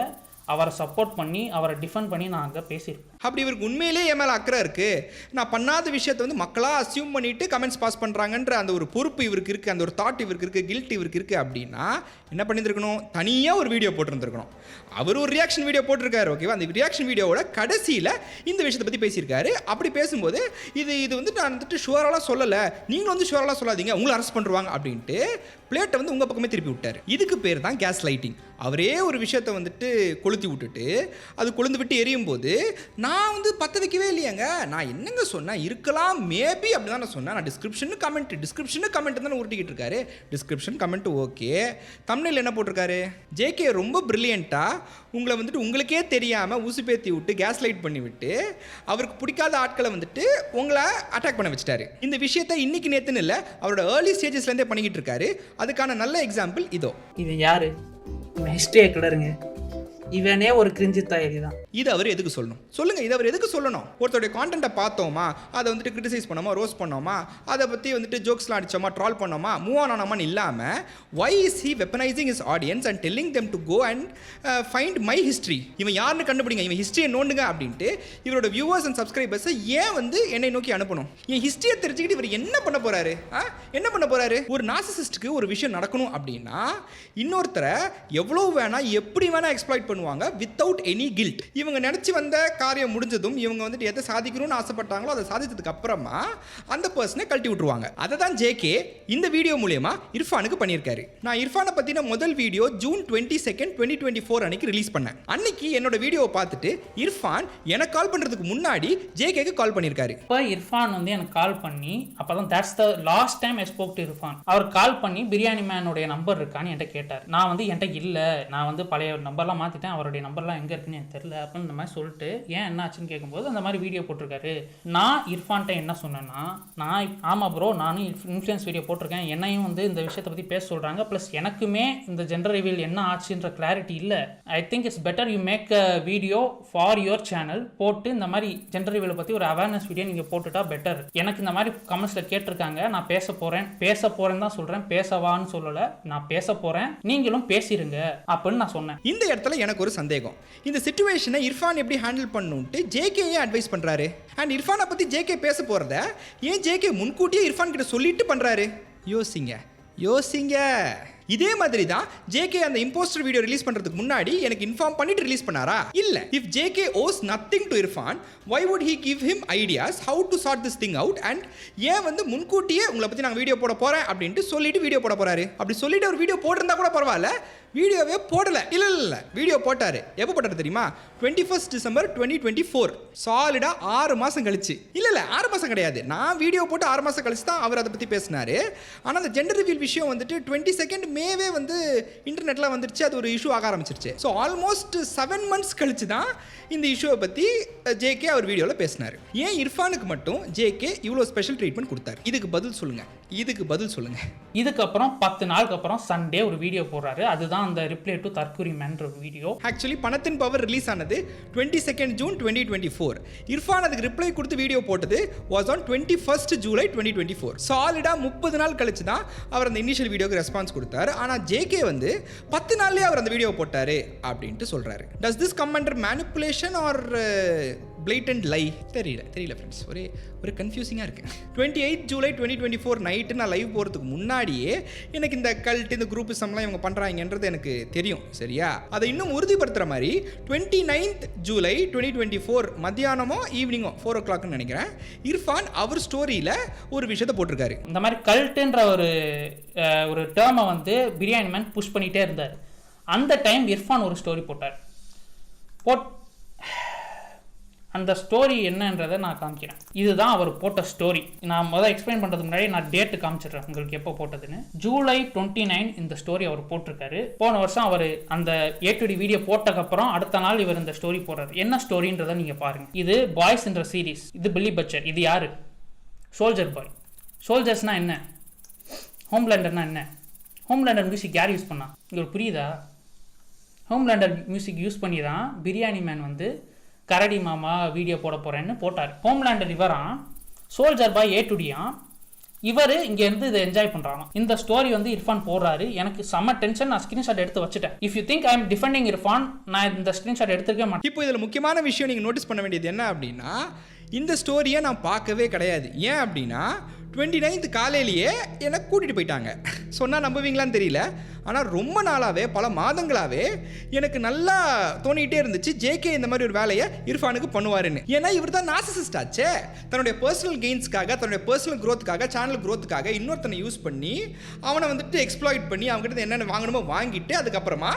அவரை சப்போர்ட் பண்ணி அவரை டிஃபெண்ட் பண்ணி நான் அங்கே பேசியிருப்பேன். அப்படி இவருக்கு உண்மையிலேயே என் மேலே அக்கறை இருக்குது, நான் பண்ணாத விஷயத்தை வந்து மக்களாக அசியூம் பண்ணிவிட்டு கமெண்ட்ஸ் பாஸ் பண்ணுறாங்கன்ற அந்த ஒரு பொறுப்பு இவருக்கு இருக்குது, அந்த ஒரு தாட் இவருக்கு இருக்குது, கில்ட் இவருக்கு இருக்குது அப்படின்னா என்ன பண்ணியிருக்கணும்? தனியாக ஒரு வீடியோ போட்டிருந்துருக்கணும். அவர் ஒரு ரியாக்ஷன் வீடியோ போட்டிருக்காரு, ஓகேவா? அந்த ரியாக்ஷன் வீடியோவோட கடைசியில் இந்த விஷயத்தை பற்றி பேசியிருக்காரு. அப்படி பேசும்போது இது வந்து நான் வந்துட்டு ஷுவராலாம் சொல்லலை, நீங்களும் வந்து ஷுவராலாம் சொல்லாதீங்க, உங்களை அரெஸ்ட் பண்ணுவாங்க அப்படின்ட்டு பிளேட்டை வந்து உங்கள் பக்கமே திருப்பி விட்டார். இதுக்கு பேர் தான் கேஸ் லைட்டிங். அவரே ஒரு விஷயத்தை வந்துட்டு கொளுத்தி விட்டுட்டு அது கொழுந்து விட்டு எரியும் போது நான் வந்து பற்ற வைக்கவே இல்லையாங்க, நான் என்னங்க சொன்னேன், இருக்கலாம் மேபி அப்படி தான் நான் சொன்னேன். நான் டிஸ்கிரிப்ஷனு கமெண்ட் தானே உருட்டிக்கிட்டு இருக்காரு. டிஸ்கிரிப்ஷன் கமெண்ட் ஓகே, தம்ப்நெயில் என்ன போட்டிருக்காரு? ஜேகே ரொம்ப பிரில்லியண்ட்டாக உங்களை வந்துட்டு உங்களுக்கே தெரியாமல் ஊசி பேத்தி விட்டு கேஸ் லைட் பண்ணி விட்டு அவருக்கு பிடிக்காத ஆட்களை வந்துட்டு உங்களை அட்டாக் பண்ண வச்சுட்டாரு. இந்த விஷயத்தை இன்னைக்கு நேற்றுன்னு இல்லை, அவரோட ஏர்லி ஸ்டேஜஸ்லேருந்தே பண்ணிக்கிட்டு இருக்காரு. அதுக்கான நல்ல எக்ஸாம்பிள் இதோ. இது யாரு? ஹிஸ்டரியை கிளறுங்க, இவனே ஒரு கிரிஞ்சி தயாரி தான். இது அவர் எதுக்கு சொல்லணும்? சொல்லுங்கள், இது அவர் எதுக்கு சொல்லணும்? ஒருத்தருடைய கான்டென்ட்டை பார்த்தோமா, அதை வந்துட்டு கிரிட்டிசைஸ் பண்ணோமா, ரோஸ்ட் பண்ணோமா, அதை பற்றி வந்துட்டு ஜோக்ஸ்லாம் அடித்தோமா, ட்ரால் பண்ணோமா, மூவ் ஆன் ஆனோமான்னு இல்லாமல் why is he weaponizing his audience and telling them to go and find my history? இவன் யாருன்னு கண்டுபிடிங்க, இவன் ஹிஸ்ட்ரியை நோண்டுங்க அப்படின்ட்டு இவரோட வியூவர்ஸ் அண்ட் சப்ஸ்கிரைபர்ஸை ஏன் வந்து என்னை நோக்கி அனுப்பணும்? என் ஹிஸ்ட்ரியை தெரிஞ்சுக்கிட்டு இவர் என்ன பண்ண போகிறாரு? என்ன பண்ண போகிறாரு? ஒரு நார்சிசிஸ்ட்டுக்கு ஒரு விஷயம் நடக்கணும் அப்படின்னா இன்னொருத்தரை எவ்வளோ வேணால் எப்படி வேணால் எக்ஸ்ப்ளாய்ட் பண்ணுவாங்க வித்தவுட் எனி கில்ட். இவங்க நினச்சி வந்த காரியம் முடிஞ்சதும் இவங்க வந்துட்டு எதை சாதிக்கணும்னு ஆசைப்பட்டாங்களோ அதை சாதித்ததுக்கு அப்புறமா அந்த பர்சனை கழட்டி விட்டுருவாங்க. அதை தான் ஜேகே இந்த வீடியோ மூலமா இர்ஃபானுக்கு பண்ணியிருக்காரு. நான் இர்ஃபானை பற்றின முதல் வீடியோ ஜூன் 22, 2024 அன்னைக்கு ரிலீஸ் பண்ணேன். அன்னைக்கு என்னோட வீடியோவை பார்த்துட்டு இர்ஃபான் எனக்கு கால் பண்ணுறதுக்கு முன்னாடி ஜேகேக்கு கால் பண்ணியிருக்காரு. இப்போ இர்ஃபான் வந்து எனக்கு கால் பண்ணி அப்போ தான் that's the last time I spoke to Irfan. அவர் கால் பண்ணி பிரியாணி மேனுடைய நம்பர் இருக்கான்னு என்கிட்ட கேட்டார். நான் வந்து என்கிட்ட இல்லை, நான் வந்து பழைய நம்பர்லாம் மாற்றிட்டேன், அவருடைய நம்பர்லாம் எங்கே இருக்குன்னு எனக்கு தெரியல அப்படின்னு இந்த மாதிரி சொல்லிட்டு ஏன் என்ன ஆச்சுன்னு கேட்கும்போது அந்த மாதிரி வீடியோ போட்டிருக்காரு. நான் இர்ஃபான்கிட்ட என்ன சொன்னேன்னா, நான் ஆமாம் ப்ரோ நானும் இன்ஃப்ளூயன்ஸ் வீடியோ போட்டிருக்கேன், என்னையும் வந்து இந்த விஷயத்தை பற்றி பேச சொல்கிறாங்க, ப்ளஸ் எனக்குமே இந்த ஜெண்டர் ரிவீல் என்ன ஆச்சுன்ற கிளாரிட்டி இல்லை. I think it's better you make a video for your channel, போட்டு இந்த மாதிரி ஜெண்டர் ரிவீலை பற்றி ஒரு அவேர்னஸ் வீடியோ நீங்கள் போட்டுட்டா பெட்டர். எனக்கு இந்த மாதிரி கமெண்ட்ஸில் கேட்டிருக்காங்க, நான் பேச போகிறேன் தான் சொல்கிறேன், பேசவான்னு சொல்லலை, நான் பேச போகிறேன், நீங்களும் பேசிடுங்க அப்படின்னு நான் சொன்னேன். இந்த இடத்துல எனக்கு ஒரு சந்தேகம், இந்த சிச்சுவேஷனை இர்ஃபான் எப்படி ஹேண்டில் பண்ணணுன்ட்டு ஜேகே ஏன் அட்வைஸ் பண்ணுறாரு? அண்ட் இர்ஃபானை பற்றி ஜேகே பேச போகிறத ஏன் ஜேகே முன்கூட்டியே இர்ஃபான் கிட்ட சொல்லிட்டு பண்ணுறாரு? யோசிங்க. இதே மாதிரி தான் ஜேகே அந்த இம்போஸ்டர் வீடியோ ரிலீஸ் பண்ணுறதுக்கு முன்னாடி எனக்கு இன்ஃபார்ம் பண்ணிட்டு ரிலீஸ் பண்ணாரா? இல்லை. If JK hose nothing to Irfan, why would he give him ideas how to sort this thing out? and ஏன் வந்து முன்கூட்டியே உங்களை பற்றி நாங்கள் வீடியோ போட போகிறேன் அப்படின்ட்டு சொல்லிட்டு வீடியோ போட போகிறாரு? அப்படி சொல்லிட்டு ஒரு வீடியோ போட்டிருந்தா கூட பரவாயில்ல, வீடியோவே போடலை. இல்லை வீடியோ போட்டார். எப்போ போட்டார் தெரியுமா? 21 டிசம்பர் 2024, சாலிடாக 6 மாதம் கழிச்சு. இல்லை 6 மாதம் கிடையாது, நான் வீடியோ போட்டு 6 மாதம் கழிச்சு தான் அவர் அதை பற்றி பேசினார். ஆனால் அந்த ஜெண்டர் ரிவீல் விஷயம் வந்துட்டு 22 மேவே வந்து இன்டர்நெட்டில் வந்துடுச்சு, அது ஒரு இஷ்யூ ஆக ஆரம்பிச்சிருச்சு. ஸோ ஆல்மோஸ்ட் 7 months கழிச்சு தான் இந்த இஷ்யூவை பற்றி ஜேகே அவர் வீடியோவில் பேசினார். ஏன் இர்ஃபானுக்கு மட்டும் ஜேகே இவ்வளோ ஸ்பெஷல் ட்ரீட்மெண்ட் கொடுத்தாரு? இதுக்கு பதில் சொல்லுங்கள். இதுக்கப்புறம் 10 நாளுக்கு அப்புறம் சண்டே ஒரு வீடியோ போடுறாரு. அதுதான் அந்த ரிப்ளை டு தற்கூரி மேன்ற வீடியோ. ஆக்சுவலி பணத்தின் பவர் ரிலீஸ் ஆனது 22 June 2024. இர்ஃபான் அதுக்கு ரிப்ளை கொடுத்து வீடியோ போட்டது வாஸ் ஆன் 21 July 2024. சாலிடா 30 நாள் கழிச்சு தான் அவர் அந்த இனிஷியல் வீடியோக்கு ரெஸ்பான்ஸ் கொடுத்தாரு. ஆனால் ஜேகே வந்து 10 நாள்லேயே அவர் அந்த வீடியோ போட்டாரு அப்படின்ட்டு சொல்றாரு. Does this come under manipulation or blatant lie? தெரியல ஃப்ரெண்ட்ஸ், ஒரு கன்ஃபியூசிங்காக இருக்கு. 28 July 2024 நைட்டு நான் லைவ் போகிறதுக்கு முன்னாடியே எனக்கு இந்த கல்ட், இந்த குரூப்பிசம்லாம் இவங்க பண்ணுறாங்கன்றது எனக்கு தெரியும், சரியா? அதை இன்னும் உறுதிப்படுத்துகிற மாதிரி 29th July 2024 மத்தியானமோ ஈவினிங்கோ 4 o'clockனு நினைக்கிறேன், இர்ஃபான் அவர் ஸ்டோரியில் ஒரு விஷயத்தை போட்டிருக்காரு. இந்த மாதிரி கல்ட்டுன்ற ஒரு டேர்மை வந்து பிரியாணி மேன் புஷ் பண்ணிகிட்டே இருந்தார். அந்த டைம் இர்ஃபான் ஒரு ஸ்டோரி போட்டார். அந்த ஸ்டோரி என்னன்றதை நான் காமிக்கிறேன். இதுதான் அவர் போட்ட ஸ்டோரி. நான் முதல்ல எக்ஸ்பிளைன் பண்ணுறதுக்கு முன்னாடி நான் டேட்டு காமிச்சிடுறேன் உங்களுக்கு எப்போ போட்டதுன்னு. July 29 இந்த ஸ்டோரி அவர் போட்டிருக்காரு. போன வருஷம் அவர் அந்த ஏ2டி வீடியோ போட்டதுக்கப்புறம் அடுத்த நாள் இவர் இந்த ஸ்டோரி போடுறாரு. என்ன ஸ்டோரின்றதை நீங்கள் பாருங்கள். இது பாய்ஸ்ன்ற சீரீஸ். இது பில்லி பட்சர். இது யாரு? Soldier boy. சோல்ஜர்ஸ்னா என்ன? ஹோம்லேண்டர்னா என்ன? ஹோம்லேண்டர் மியூசிக் யார் யூஸ் பண்ணா? உங்களுக்கு புரியுதா? ஹோம்லேண்டர் மியூசிக் யூஸ் பண்ணி தான் பிரியாணி மேன் வந்து கரடி மாமா வீடியோ போட போகிறேன்னு போட்டார். Homelander இவரான், soldier boy ஏ2டியான். இவர் இங்கேருந்து இதை என்ஜாய் பண்ணுறாங்க. இந்த ஸ்டோரி வந்து இர்ஃபான் போடுறாரு. எனக்கு செம்ம டென்ஷன். நான் ஸ்க்ரீன்ஷாட் எடுத்து வச்சுட்டேன். If you think I M defending Irfan, நான் இந்த ஸ்க்ரீன்ஷாட் எடுத்துருக்க மாட்டேன். இப்போ இதில் முக்கியமான விஷயம் நீங்கள் நோட்டீஸ் பண்ண வேண்டியது என்ன அப்படின்னா, இந்த ஸ்டோரியை நான் பார்க்கவே கிடையாது. ஏன் அப்படின்னா 29th காலையிலேயே என்னை கூட்டிகிட்டு போயிட்டாங்க. சொன்னால் நம்புவீங்களான்னு தெரியல, ஆனால் ரொம்ப நாளாகவே, பல மாதங்களாகவே எனக்கு நல்லா தோணிகிட்டே இருந்துச்சு ஜேகே இந்த மாதிரி ஒரு வேலையை இர்ஃபானுக்கு பண்ணுவாருன்னு. ஏன்னா இவர் தான் நார்சிசிஸ்ட் ஆச்சே. தன்னுடைய பர்சனல் கெயின்ஸ்க்காக, தன்னுடைய பர்சனல் க்ரோத்துக்காக, சேனல் க்ரோத்துக்காக இன்னொருத்தனை யூஸ் பண்ணி அவனை வந்துட்டு எக்ஸ்ப்ளாய்ட் பண்ணி அவங்ககிட்ட என்னென்ன வாங்கணுமோ வாங்கிட்டு அதுக்கப்புறமா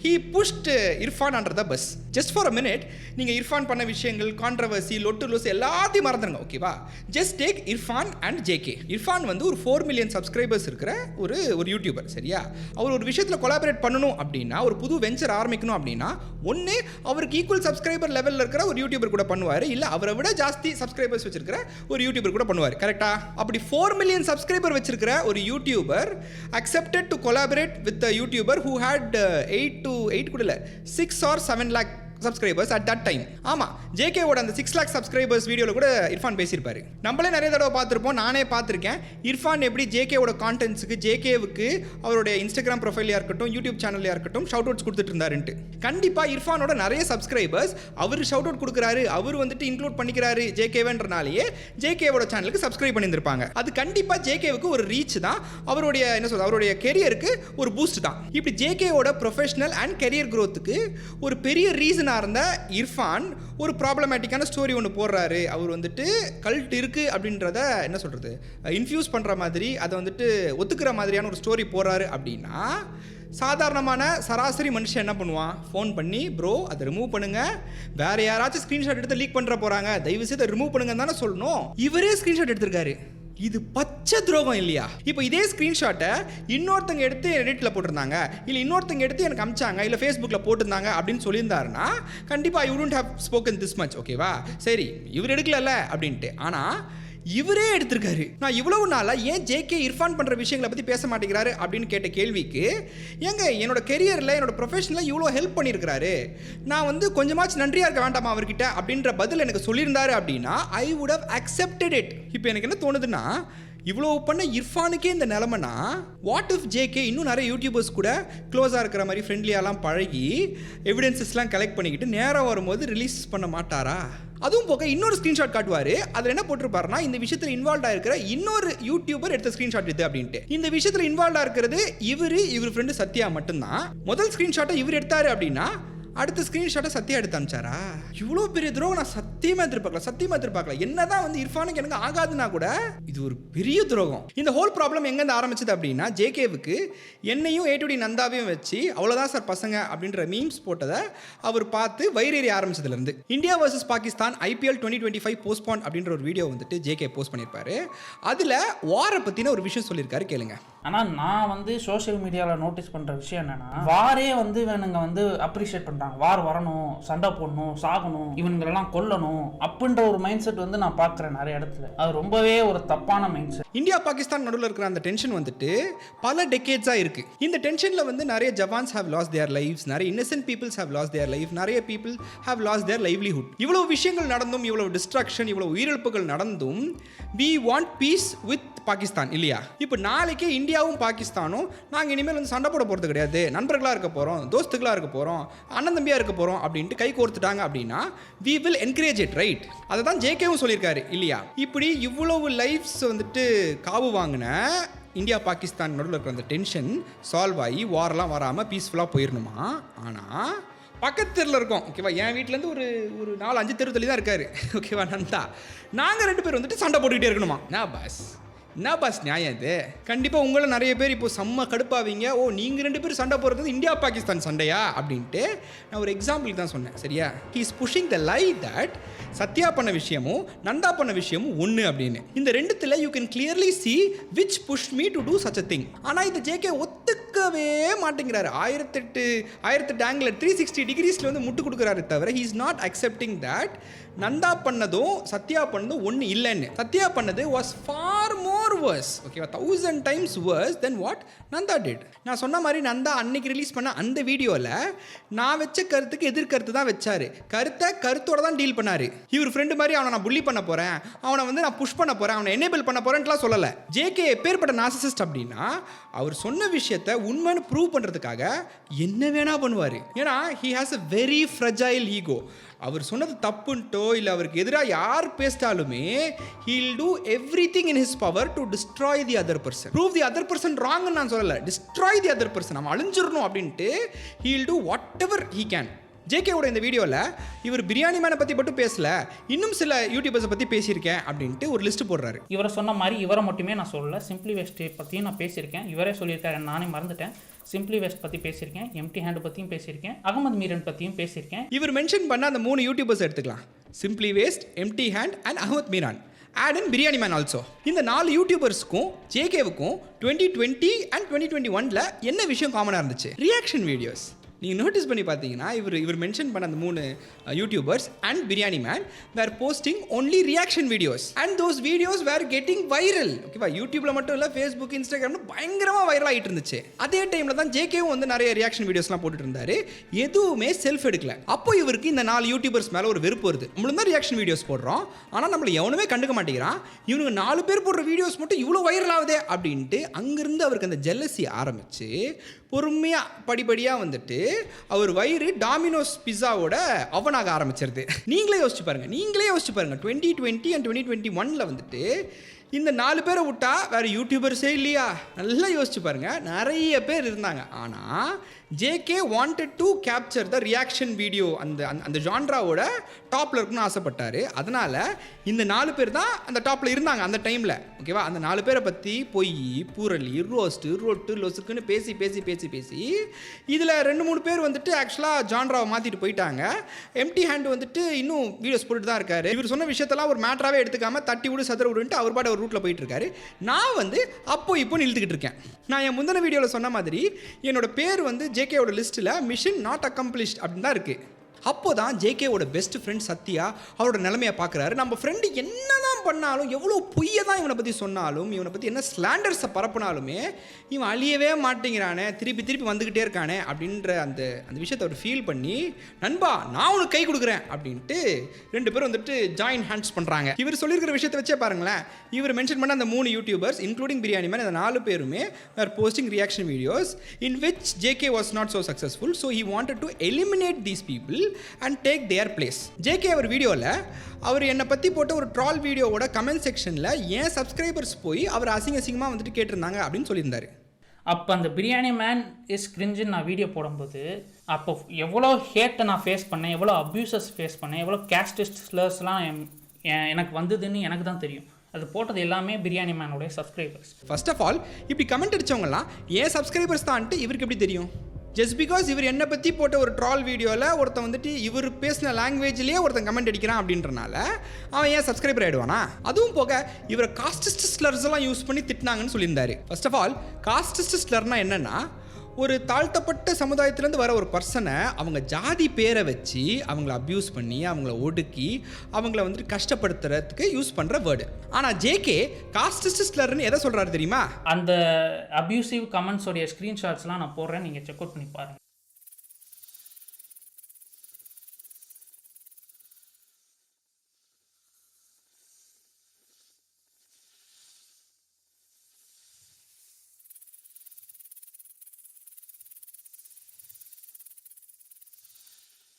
he pushed Irfan under the bus. Just for a minute, நீங்கள் இர்ஃபான் பண்ண விஷயங்கள், கான்ட்ரவர்சி, லொட்டு லூஸ் எல்லாத்தையும் மறந்துடுங்க, ஓகேவா? Just take Irfan and JK. Irfan வந்து ஒரு 4 million சப்ஸ்கிரைபர்ஸ் இருக்கிற ஒரு யூடியூபர், சரியா? அவர் ஒரு விஷயத்தில் கொலாபரேட் பண்ணணும் அப்படின்னா, ஒரு புது வெஞ்சர் ஆரம்பிக்கணும் அப்படின்னா, ஒன்று அவருக்கு ஈக்குவல் சப்ஸ்கிரைபர் லெவலில் இருக்கிற ஒரு யூடியூபர் கூட பண்ணுவார், இல்லை அவரை விட ஜாஸ்தி சப்ஸ்கிரைபர்ஸ் வச்சிருக்கிற ஒரு யூடியூபர் கூட பண்ணுவார், கரெக்டா? அப்படி 4 million சப்ஸ்கிரைபர் வச்சிருக்கிற ஒரு YouTuber accepted to collaborate with the YouTuber who had 8 கூட இல்லை 6 or 7 lakh subscribers at that time. ஆமாம், ஜேகேவோட அந்த 6 lakh சப்ஸ்கிரைபர்ஸ் வீடியோவில் கூட இர்ஃபான் பேசியிருப்பாரு. நம்மளே நிறைய தடவை பார்த்துருப்போம், நானே பார்த்துருக்கேன். இர்ஃபான் எப்படி ஜேகேவோட கான்டென்ட்ஸுக்கு, ஜேகேவுக்கு அவருடைய இன்ஸ்டாகிராம் ப்ரொஃபைலையாக இருக்கட்டும், யூடியூப் சேனல்லையாக இருக்கட்டும் ஷவுட் அவுட்ஸ் கொடுத்துட்டு இருந்தாருன்ட்டு. கண்டிப்பாக இர்ஃபானோட நிறைய சப்ஸ்கிரைபர்ஸ் அவர் ஷவுட் அவுட் கொடுக்குறாரு, அவர் வந்துட்டு இன்க்ளூட் பண்ணிக்கிறாரு ஜேகேவன்றனாலேயே ஜேகேவோட சேனலுக்கு சப்ஸ்கிரைப் பண்ணியிருந்திருப்பாங்க. அது கண்டிப்பாக ஜேகேவுக்கு ஒரு ரீச் தான், அவருடைய என்ன சொல்றது, அவருடைய கெரியருக்கு ஒரு பூஸ்ட் தான். இப்படி ஜேகேவோட ப்ரொஃபஷனல் அண்ட் கெரியர் க்ரோத்துக்கு ஒரு பெரிய ரீசன் இருந்த இர்ஃபான் ஒரு ப்ராப்ளமேட்டிக்கான ஸ்டோரி ஒன்று போடுறாரு. அவர் வந்துட்டு கல்ட் இருக்கு அப்படின்றத என்ன சொல்றது, இன்ஃபியூஸ் பண்ற மாதிரி, அதை வந்துட்டு ஒத்துக்கிற மாதிரியான ஒரு ஸ்டோரி போடுறாரு அப்படின்னா, சாதாரணமான சராசரி மனுஷன் என்ன பண்ணுவான்? ஃபோன் பண்ணி ப்ரோ அதை ரிமூவ் பண்ணுங்க, வேற யாராச்சும் ஸ்க்ரீன்ஷாட் எடுத்து லீக் பண்ணுற போறாங்க, தயவு செய்து ரிமூவ் பண்ணுங்கன்னு தானே சொல்லணும். இவரே ஸ்க்ரீன்ஷாட் எடுத்திருக்காரு. இது பச்சை துரோகம் இல்லையா? இப்போ இதே ஸ்க்ரீன்ஷாட்டை இன்னொருத்தங்க எடுத்து ரெடிட்டில் போட்டிருந்தாங்க, இல்லை இன்னொருத்தங்க எடுத்து எனக்கு அமிச்சாங்க, இல்லை ஃபேஸ்புக்கில் போட்டிருந்தாங்க அப்படின்னு சொல்லியிருந்தாருன்னா கண்டிப்பாக ஐ wouldn't have spoken this much, ஓகேவா? சரி, இவர் எடுக்கல அப்படின்ட்டு. ஆனால் இவரே எடுத்திருக்காரு. நான் இவ்வளவு நாளாக ஏன் ஜேகே இர்ஃபான் பண்ணுற விஷயங்களை பற்றி பேச மாட்டேங்கிறாரு அப்படின்னு கேட்ட கேள்விக்கு, ஏங்க என்னோட கெரியரில், என்னோட ப்ரொஃபஷனில் இவ்வளோ ஹெல்ப் பண்ணியிருக்கிறாரு, நான் வந்து கொஞ்சமாச்சும் நன்றியாக இருக்க வேண்டாமா அவர்கிட்ட அப்படின்ற பதில் எனக்கு சொல்லியிருந்தாரு அப்படின்னா I would have accepted it. இப்போ எனக்கு என்ன தோணுதுன்னா, இவ்வளோ பண்ண இர்ஃபானுக்கே இந்த நிலமைனா, வாட் இஃப் ஜேகே இன்னும் நிறைய யூடியூபர்ஸ் கூட க்ளோஸாக இருக்கிற மாதிரி ஃப்ரெண்ட்லியாலாம் பழகி எவிடன்சஸ்லாம் கலெக்ட் பண்ணிக்கிட்டு நேரம் வரும்போது ரிலீஸ் பண்ண மாட்டாரா? அதுவும் போக இன்னொரு ஸ்க்ரீன்ஷாட் காட்டுவார். அதில் என்ன போட்டிருப்பாருன்னா, இந்த விஷயத்தில் இன்வால்வ் ஆகிருக்கிற இன்னொரு யூடியூபர் எடுத்த ஸ்க்ரீன்ஷாட் இது அப்படின்ட்டு. இந்த விஷயத்தில் இன்வால்வ் ஆகிருக்கிறது இவர் ஃப்ரெண்டு சத்யா மட்டும்தான். முதல் ஸ்க்ரீன்ஷாட்டை இவர் எடுத்தாரு அப்படின்னா அடுத்த ஸ்க்ரீன்ஷாட்டை சத்தியா எடுத்து அனுப்பிச்சாரா? இவ்வளோ பெரிய துரோகம் நான் சத்தியமாக எதிர்பார்க்கல. என்னதான் வந்து இர்ஃபானுக்கு எனக்கு ஆகாதுன்னா கூட இது ஒரு பெரிய துரோகம். இந்த ஹோல் ப்ராப்ளம் எங்கேருந்து ஆரம்பிச்சது அப்படின்னா, ஜேகேவுக்கு என்னையும் ஏடிடி நந்தாவையும் வச்சு அவ்வளோதான் சார் பசங்க அப்படின்ற மீம்ஸ் போட்டதை அவர் பார்த்து வைரேறி ஆரம்பிச்சதுலேருந்து. India versus Pakistan IPL 2025 postpone அப்படின்ற ஒரு வீடியோ வந்துட்டு ஜேகே போஸ்ட் பண்ணியிருப்பாரு. அதில் வாரை பற்றின ஒரு விஷயம் சொல்லியிருக்காரு, கேளுங்க. ஆனால் நான் வந்து சோஷியல் மீடியாவில் நோட்டீஸ் பண்ணுற விஷயம் என்னன்னா, வாரே வந்து இவனுங்க வந்து அப்ரிஷியேட் பண்ணுறாங்க. வார் வரணும், சண்டை போடணும், சாகணும், இவங்களெல்லாம் கொல்லணும் அப்படின்ற ஒரு மைண்ட் செட் வந்து நான் பார்க்குறேன் நிறைய இடத்துல. அது ரொம்பவே ஒரு தப்பான மைண்ட் செட். இந்தியா பாகிஸ்தான் நடுவில் இருக்கிற அந்த டென்ஷன் வந்துட்டு பல டெக்கேட்ஸாக இருக்குது. இந்த டென்ஷனில் வந்து நிறைய jawans have lost their lives, நிறைய innocent peoples have lost their life, நிறைய people have lost their livelihood. இவ்வளோ விஷயங்கள் நடந்தும், இவ்வளோ டிஸ்ட்ரக்ஷன், இவ்வளோ உயிரிழப்புகள் நடந்தும் we want peace with Pakistan இல்லையா? இப்போ நாளைக்கே இந்தியாவும் பாகிஸ்தானும் நாங்கள் இனிமேல் வந்து சண்டை போட போகிறது கிடையாது, நண்பர்களாக இருக்க போகிறோம், தோஸ்துகளாக இருக்க போகிறோம், அண்ணன் தம்பியாக இருக்க போகிறோம் அப்படின்ட்டு கை கோர்த்துட்டாங்க அப்படின்னா we will encourage it, right? அதை தான் ஜேகேவும் சொல்லியிருக்காரு இல்லையா? இப்படி இவ்வளவு லைஃப்ஸ் வந்துட்டு காவு வாங்கின இந்தியா பாகிஸ்தான் நடுவில் இருக்கிற அந்த டென்ஷன் சால்வ் ஆகி வாரெலாம் வராமல் பீஸ்ஃபுல்லாக போயிடணுமா? ஆனால் பக்கத்து தெருவில் இருக்கோம், ஓகேவா? என் வீட்டிலேருந்து ஒரு 4-5 தெரு தள்ளி தான் இருக்காரு, ஓகேவா? நந்தா நாங்கள் 2 பேர் வந்துட்டு சண்டை போட்டுக்கிட்டே இருக்கணுமா? என்ன பாஸ் நியாயம் இது? கண்டிப்பாக உங்களை நிறைய பேர் இப்போ செம்ம கடுப்பாவீங்க. ஓ, நீங்கள் 2 பேர் சண்டை போடுறது இந்தியா பாகிஸ்தான் சண்டையா அப்படின்ட்டு. நான் ஒரு எக்ஸாம்பிளுக்கு தான் சொன்னேன், சரியா? He is pushing the lie that Sathya பண்ண விஷயமும் நந்தா பண்ண விஷயமும் ஒன்று அப்படின்னு. இந்த ரெண்டுத்தில் you can clearly see which push me to do such a thing. ஆனால் இந்த ஜேகே ஒத்துக்கவே மாட்டேங்கிறாரு. 1008 ஆங்கிள் 360 டிகிரிஸில் வந்து முட்டு கொடுக்குறாரு தவிர he is not accepting that Nanda பண்ணதும் சத்யா பண்ணதும் ஒன்று இல்லைன்னு. சத்யா பண்ணது வாஸ் ஃபார் மோர் வர்ஸ், ஓகேவா? 1000 times worse than what Nanda did. நான் சொன்ன மாதிரி நந்தா அன்னைக்கு ரிலீஸ் பண்ண அந்த வீடியோவில் நான் வச்ச கருத்துக்கு எதிர்கருத்து தான் வச்சாரு. கருத்தோட தான் டீல் பண்ணாரு. இவர் ஃப்ரெண்டு மாதிரி அவனை நான் புள்ளி பண்ண போகிறேன், அவனை வந்து நான் புஷ் பண்ண போகிறேன், அவனை எனேபிள் பண்ண போகிறேன்ட்டுலாம் சொல்லலை. ஜேகே எப்பேற்பட்ட நார்சிசிஸ்ட் அப்படின்னா, அவர் சொன்ன விஷயத்தை உண்மைன்னு ப்ரூவ் பண்ணுறதுக்காக என்ன வேணா பண்ணுவார். ஏன்னா he has a very fragile ego. அவர் சொன்னது தப்புன்ட்டோ இல்லை அவருக்கு எதிராக யார் பேசிட்டாலுமே he'll do everything in his power to destroy the other person. Prove the other person wrong ன்னு நான் சொல்லலை, destroy the other person. நம்ம அழிஞ்சிடணும் அப்படின்ட்டு he'll do whatever he can. ஜேகேவோட இந்த வீடியோவில் இவர் பிரியாணி மேனை பற்றி மட்டும் பேசல, இன்னும் சில யூடியூபர்ஸை பற்றி பேசியிருக்கேன் அப்படின்ட்டு ஒரு லிஸ்ட் போடுறாரு. இவரை சொன்ன மாதிரி இவரை மட்டுமே நான் சொல்லலை, சிம்பிளி வெஸ்ட் பற்றியும் நான் பேசியிருக்கேன். இவரே சொல்லியிருக்காரு, நானே மறந்துட்டேன். சிம்பிளி வெஸ்ட் பற்றி பேசியிருக்கேன், எம்டி ஹேண்ட் பற்றியும் பேசியிருக்கேன், அகமது மீரன் பற்றியும் பேசியிருக்கேன். இவர் மென்ஷன் பண்ண அந்த 3 யூடியூபர்ஸ் எடுத்துக்கலாம், simply waste, empty hand and Ahmed Meeran. Add in Biryani Man also. இந்த 4 யூடியூபர்ஸ்க்கும் ஜேகேவுக்கும் 2020 அண்ட் 2021 என்ன விஷயம் காமனாக இருந்துச்சு? Reaction videos. நீங்கள் நோட்டீஸ் பண்ணி பார்த்தீங்கன்னா இவர் மென்ஷன் பண்ண அந்த 3 YouTubers and Biryani Man were posting only reaction videos and those videos were getting viral, ஓகேவா? யூடியூப்ல மட்டும் இல்லை, ஃபேஸ்புக், இன்ஸ்டாகிராம்னு பயங்கரமாக வைரல் ஆகிட்டு இருந்துச்சு. அதே டைமில் தான் ஜேகேவும் வந்து நிறைய ரியாக்ஷன் வீடியோஸ்லாம் போட்டுட்டு இருந்தாரு, எதுவுமே செல்ஃப் எடுக்கல. அப்போ இவருக்கு இந்த 4 யூடியூபர்ஸ் மேலே ஒரு வெறுப்பு வருது. நம்மளும் தான் ரியாக்ஷன் வீடியோஸ் போடுறோம், ஆனால் நம்மளை எவனுமே கண்டுக்க மாட்டேங்கிறான், இவனுக்கு 4 பேர் போடுற வீடியோஸ் மட்டும் இவ்வளோ வைரல் ஆகுதே அப்படின்ட்டு அங்கேருந்து அவருக்கு அந்த ஜெல்லசி ஆரம்பிச்சு பொறுமையாக படிப்படியாக வந்துட்டு அவர் வயிறு டாமினோஸ் பிஸாவோட அவனாக ஆரம்பிச்சிருது. நீங்களே யோசிச்சு பாருங்கள் 2020 அண்ட் 2021 வந்துட்டு இந்த 4 பேரை விட்டா வேறு யூடியூபர்ஸே இல்லையா? நல்லா யோசிச்சு பாருங்கள், நிறைய பேர் இருந்தாங்க. ஆனால் JK wanted to capture the reaction video, அந்த ஜான்ராவோட டாப்பில் இருக்குன்னு ஆசைப்பட்டார். அதனால் இந்த 4 பேர் தான் அந்த டாப்பில் இருந்தாங்க அந்த டைமில், ஓகேவா? அந்த 4 பேரை பற்றி பொய், பூரளி, ரோஸ்ட்டு, ரொட்டு, லொசுக்குன்னு பேசி இதில் 2-3 பேர் வந்துட்டு ஆக்சுவலாக ஜான்ராவை மாற்றிட்டு போயிட்டாங்க. எம்டி ஹேண்ட் வந்துட்டு இன்னும் வீடியோஸ் போட்டுட்டு தான் இருக்காரு. இவர் சொன்ன விஷயத்தெல்லாம் ஒரு மேட்டராகவே எடுத்துக்காமல் தட்டி விடு சதுர விடுன்ட்டு அவர் பாட்டு ஒரு ரூட்டில் போயிட்டு இருக்காரு. நான் வந்து இப்போ இழுத்துக்கிட்டு இருக்கேன். நான் என் முந்தின வீடியோவில் சொன்ன மாதிரி என்னோட பேர் வந்து ஜேகேவோட லிஸ்ட்டில் மிஷன் நாட் அக்கம்ப்ளிஷ்ட் அப்படின்னு தான் இருக்குது. அப்போ தான் ஜேகேவோட பெஸ்ட் ஃப்ரெண்ட் சத்யா அவரோட நிலைமையை பார்க்குறாரு. நம்ம ஃப்ரெண்டு என்ன தான் பண்ணாலும், எவ்வளோ பொய்யை தான் இவனை பற்றி சொன்னாலும், இவனை பற்றி என்ன ஸ்லாண்டர்ஸை பரப்புனாலுமே இவன் அழியவே மாட்டேங்கிறானே, திருப்பி வந்துக்கிட்டே இருக்கானே அப்படின்ற அந்த விஷயத்தை அவர் ஃபீல் பண்ணி, நண்பா நான் உனக்கு கை கொடுக்குறேன் அப்படின்ட்டு 2 பேரும் வந்துட்டு ஜாயின் ஹேண்ட்ஸ் பண்ணுறாங்க. இவர் சொல்லியிருக்கிற விஷயத்தை வச்சே பாருங்களேன், இவர் மென்ஷன் பண்ண அந்த 3 யூடியூபர்ஸ் இன்க்ளூடிங் பிரியாணி மேன், இந்த 4 பேருமே are posting reaction videos in which JK was not so successful. So he wanted to eliminate these people and take their place. JK அவர் வீடியோவில் அவர் என்னை பற்றி போட்ட ஒரு ட்ரால் வீடியோவோட கமெண்ட் செக்ஷனில் ஏன் சப்ஸ்கிரைபர்ஸ் போய் அவர் அசிங்கமாக வந்துட்டு கேட்டிருந்தாங்க அப்படின்னு சொல்லியிருந்தாரு. அப்போ அந்த பிரியாணி மேன் இஸ் கிரிஞ்சுன்னு நான் வீடியோ போடும்போது அப்போ எவ்வளோ ஹேட்டை நான் ஃபேஸ் பண்ணேன், எவ்வளோ அப்யூசஸ் ஃபேஸ் பண்ணேன், எவ்வளோ கேஸ்டிஸ்ட் ஸ்லர்ஸ்லாம் எனக்கு வந்ததுன்னு எனக்கு தான் தெரியும். அது போட்டது எல்லாமே பிரியாணி மேனுடைய சப்ஸ்கிரைபர்ஸ். ஃபர்ஸ்ட் ஆஃப் ஆல் இப்படி கமெண்ட் அடித்தவங்கலாம் ஏன் சப்ஸ்கிரைபர்ஸ் தான்ட்டு இவருக்கு எப்படி தெரியும்? ஜஸ்ட் பிகாஸ் இவர் என்னை பற்றி போட்ட ஒரு ட்ரால் வீடியோவில் ஒருத்தன் வந்துட்டு இவர் பேசின லாங்குவேஜ்லேயே ஒருத்தன் கமெண்ட் அடிக்கிறான் அப்படின்றனால அவன் ஏன் சப்ஸ்கிரைபர் ஆகிடுவானா? அதுவும் போக இவரை காஸ்டிஸ்ட் ஸ்லர்ஸ் எல்லாம் யூஸ் பண்ணி திட்டினாங்கன்னு சொல்லியிருந்தாரு. ஃபர்ஸ்ட் ஆஃப் ஆல் காஸ்டிஸ்ட் ஸ்லர்னா என்னன்னா, ஒரு தாழ்த்தப்பட்ட சமுதாயத்திலேருந்து வர ஒரு பர்சனை அவங்க ஜாதி பேரை வச்சு அவங்கள அப்யூஸ் பண்ணி அவங்கள ஒடுக்கி அவங்கள வந்துட்டு கஷ்டப்படுத்துறதுக்கு யூஸ் பண்ணுற வேர்டு. ஆனால் ஜேகே காஸ்டிஸ்ட் ஸ்லர்னு எதை சொல்கிறாரு தெரியுமா? அந்த அப்யூசிவ் கமெண்ட்ஸோடைய ஸ்க்ரீன்ஷாட்ஸ்லாம் நான் போடுறேன், நீங்கள் செக் அவுட் பண்ணி பாருங்கள்.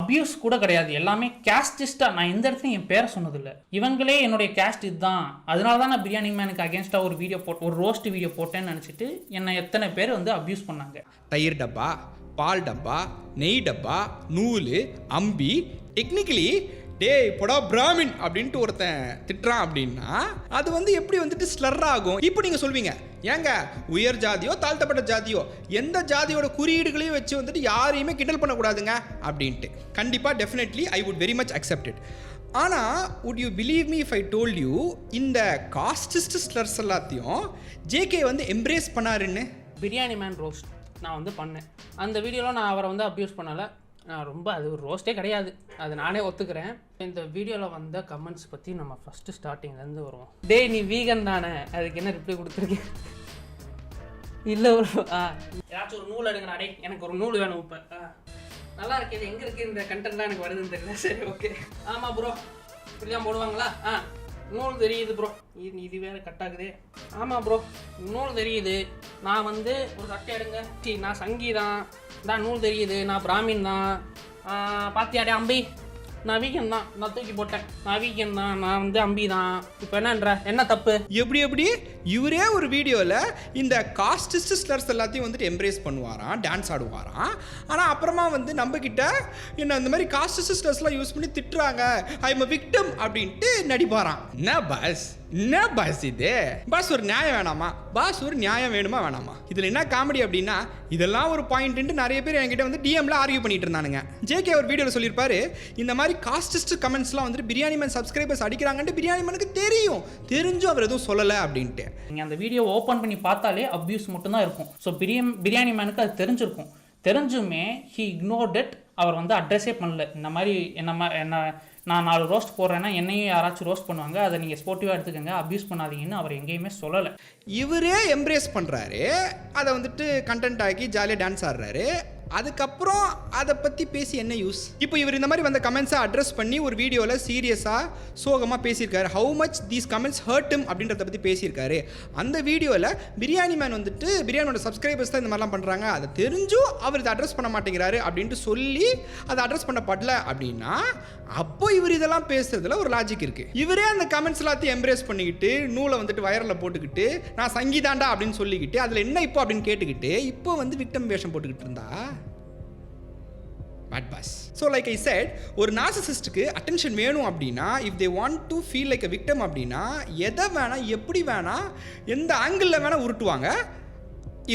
அப்யூஸ் கூட கிடையாது, எல்லாமே கேஸ்டிஸ்டாக. நான் எந்த இடத்துலையும் என் பேரை சொன்னதில்லை. இவங்களே என்னுடைய கேஸ்ட் இதுதான், அதனால தான் நான் பிரியாணி மேனுக்கு அகேன்ஸ்டாக ஒரு வீடியோ ஒரு ரோஸ்ட் வீடியோ போட்டேன்னு நினச்சிட்டு என்னை எத்தனை பேர் வந்து அப்யூஸ் பண்ணாங்க. தயிர் டப்பா, பால் டப்பா, நெய் டப்பா, நூல், அம்பி. டெக்னிக்கலி டேய் பொடா பிராமின் அப்படின்ட்டு ஒருத்தன் திட்டுறான் அப்படின்னா அது வந்து எப்படி வந்துட்டு ஸ்லர் ஆகும்? இப்போ நீங்கள் சொல்வீங்க, ஏங்க உயர் ஜாதியோ தாழ்த்தப்பட்ட ஜாதியோ எந்த ஜாதியோட குறியீடுகளையும் வச்சு வந்துட்டு யாரையுமே கிண்டல் பண்ணக்கூடாதுங்க அப்படின்ட்டு. கண்டிப்பாக definitely I would very much accepted. ஆனால் would you believe me if I told you இந்த காஸ்டிஸ்ட் ஸ்லர்ஸ் எல்லாத்தையும் ஜேகே வந்து எம்ப்ரேஸ் பண்ணாருன்னு? பிரியாணி மேன் ரோஸ்ட் நான் வந்து பண்ணேன். அந்த வீடியோவில் நான் அவரை வந்து அப்யூஸ் பண்ணலை. நான் ரொம்ப அது ஒரு ரோஸ்ட்டே கிடையாது, அது நானே ஒத்துக்கிறேன். இந்த வீடியோவில் வந்த கமெண்ட்ஸ் பற்றி நம்ம ஃபஸ்ட்டு ஸ்டார்டிங்லேருந்து வருவோம். டேய் நீ வீகன் தானே, அதுக்கு என்ன ரிப்ளை கொடுத்துருக்கேன்? இல்லை ஒரு ஏதாச்சும் ஒரு நூல் எடுங்கடா, டே எனக்கு ஒரு நூல் வேணும் இப்போ. நல்லா இருக்கு, இது எங்கே இருக்குது இந்த கண்டென்ட்லாம் எனக்கு வருதுன்னு தெரியல. சரி ஓகே. ஆமாம் ப்ரோ, இப்படி தான் போடுவாங்களா? நூல் தெரியுது ப்ரோ, இது வேறு கட்டாகுதே. ஆமாம் ப்ரோ நூல் தெரியுது, நான் வந்து ஒரு சட்டை எடுங்க, நான் சங்கீதான் தான், நூல் தெரியுது, நான் பிராமின் தான். பாத்தியாடே அம்பி, நான் வீக்கன் தான், நான் தூக்கி போட்டேன், நான் வீக்கன் தான், நான் வந்து அம்பி தான். இப்போ என்னன்ற என்ன தப்பு? எப்படி இவரே ஒரு வீடியோவில் இந்த காஸ்டிஸ்ட் ஸ்லர்ஸ் எல்லாத்தையும் வந்துட்டு எம்ப்ரேஸ் பண்ணுவாராம், டான்ஸ் ஆடுவாராம். ஆனால் அப்புறமா வந்து நம்மக்கிட்ட என்ன இந்த மாதிரி காஸ்டிஸ்ட் ஸ்லர்ஸ்லாம் யூஸ் பண்ணி திட்டுறாங்க, ஐ எம் அ விக்டம் அப்படின்ட்டு நடிப்பாராம். என்ன பாஸ் இது? பாஸ் ஒரு நியாயம் வேணாமா? பாஸ் ஒரு நியாயம் வேணுமா வேணாமா? இதில் என்ன காமெடி அப்படின்னா, இதெல்லாம் ஒரு பாயிண்ட்டு நிறைய பேர் என்கிட்ட வந்து டிஎம்ல ஆர்கியூ பண்ணிட்டு இருந்தானுங்க. ஜேகே ஒரு வீடியோவில் சொல்லியிருப்பாரு, இந்த மாதிரி காஸ்டிஸ்ட் கமெண்ட்ஸ்லாம் வந்துட்டு பிரியாணி மேன் சப்ஸ்கிரைபர்ஸ் அடிக்கிறாங்கன்ட்டு பிரியாணி மேனுக்கு தெரிஞ்சும் அவர் எதுவும் சொல்லலை அப்படின்ட்டு. நீங்கள் அந்த வீடியோ ஓப்பன் பண்ணி பார்த்தாலே அப்யூஸ் மட்டும்தான் இருக்கும். ஸோ பிரியாணி மேனுக்கு அது தெரிஞ்சிருக்கும். தெரிஞ்சுமே ஹி இக்னோர்ட் இட். அவர் வந்து அட்ரஸே பண்ணல. இந்த மாதிரி என்ன நான் 4 ரோஸ்ட் போடுறேன்னா என்னையும் யாராச்சும் ரோஸ்ட் பண்ணுவாங்க, அதை நீங்கள் ஸ்போர்ட்டிவாக எடுத்துக்கோங்க, அப்யூஸ் பண்ணாதீங்கன்னு அவர் எங்கேயுமே சொல்லலை. இவரே எம்ப்ரேஸ் பண்ணுறாரு, அதை வந்துட்டு கண்டென்ட் ஆக்கி ஜாலியாக டான்ஸ் ஆடுறாரு. அதுக்கப்புறம் அதை பற்றி பேசி என்ன யூஸ்? இப்போ இவர் இந்த மாதிரி வந்த கமெண்ட்ஸை அட்ரஸ் பண்ணி ஒரு வீடியோவில் சீரியஸாக சோகமாக பேசியிருக்காரு. How much these comments hurt him அப்படின்றத பற்றி பேசியிருக்காரு. அந்த வீடியோவில் பிரியாணி மேன் வந்துட்டு பிரியாணியோட சப்ஸ்கிரைபர்ஸ் தான் இந்த மாதிரிலாம் பண்ணுறாங்க, அதை தெரிஞ்சும் அவர் இதை அட்ரஸ் பண்ண மாட்டேங்கிறாரு அப்படின்ட்டு சொல்லி அதை அட்ரஸ் பண்ணப்படல அப்படின்னா அப்போ இவர் இதெல்லாம் பேசுறதுல ஒரு லாஜிக் இருக்குது. இவரே அந்த கமெண்ட்ஸ் எல்லாத்தையும் எம்ப்ரேஸ் பண்ணிக்கிட்டு நூலை வந்துட்டு வயரில் போட்டுக்கிட்டு நான் சங்கீதாண்டா அப்படின்னு சொல்லிக்கிட்டு அதில் என்ன இப்போ அப்படின்னு கேட்டுக்கிட்டு இப்போ வந்து விக்டம் வேஷம் போட்டுக்கிட்டு இருந்தா பேட் பாஸ். ஸோ லைக் ஐ செட், ஒரு நார்சிசிஸ்ட்டுக்கு அட்டென்ஷன் வேணும் அப்படின்னா, if they want to feel like a victim அப்படின்னா எதை வேணால் எப்படி வேணால் எந்த ஆங்கிளில் வேணால் உருட்டுவாங்க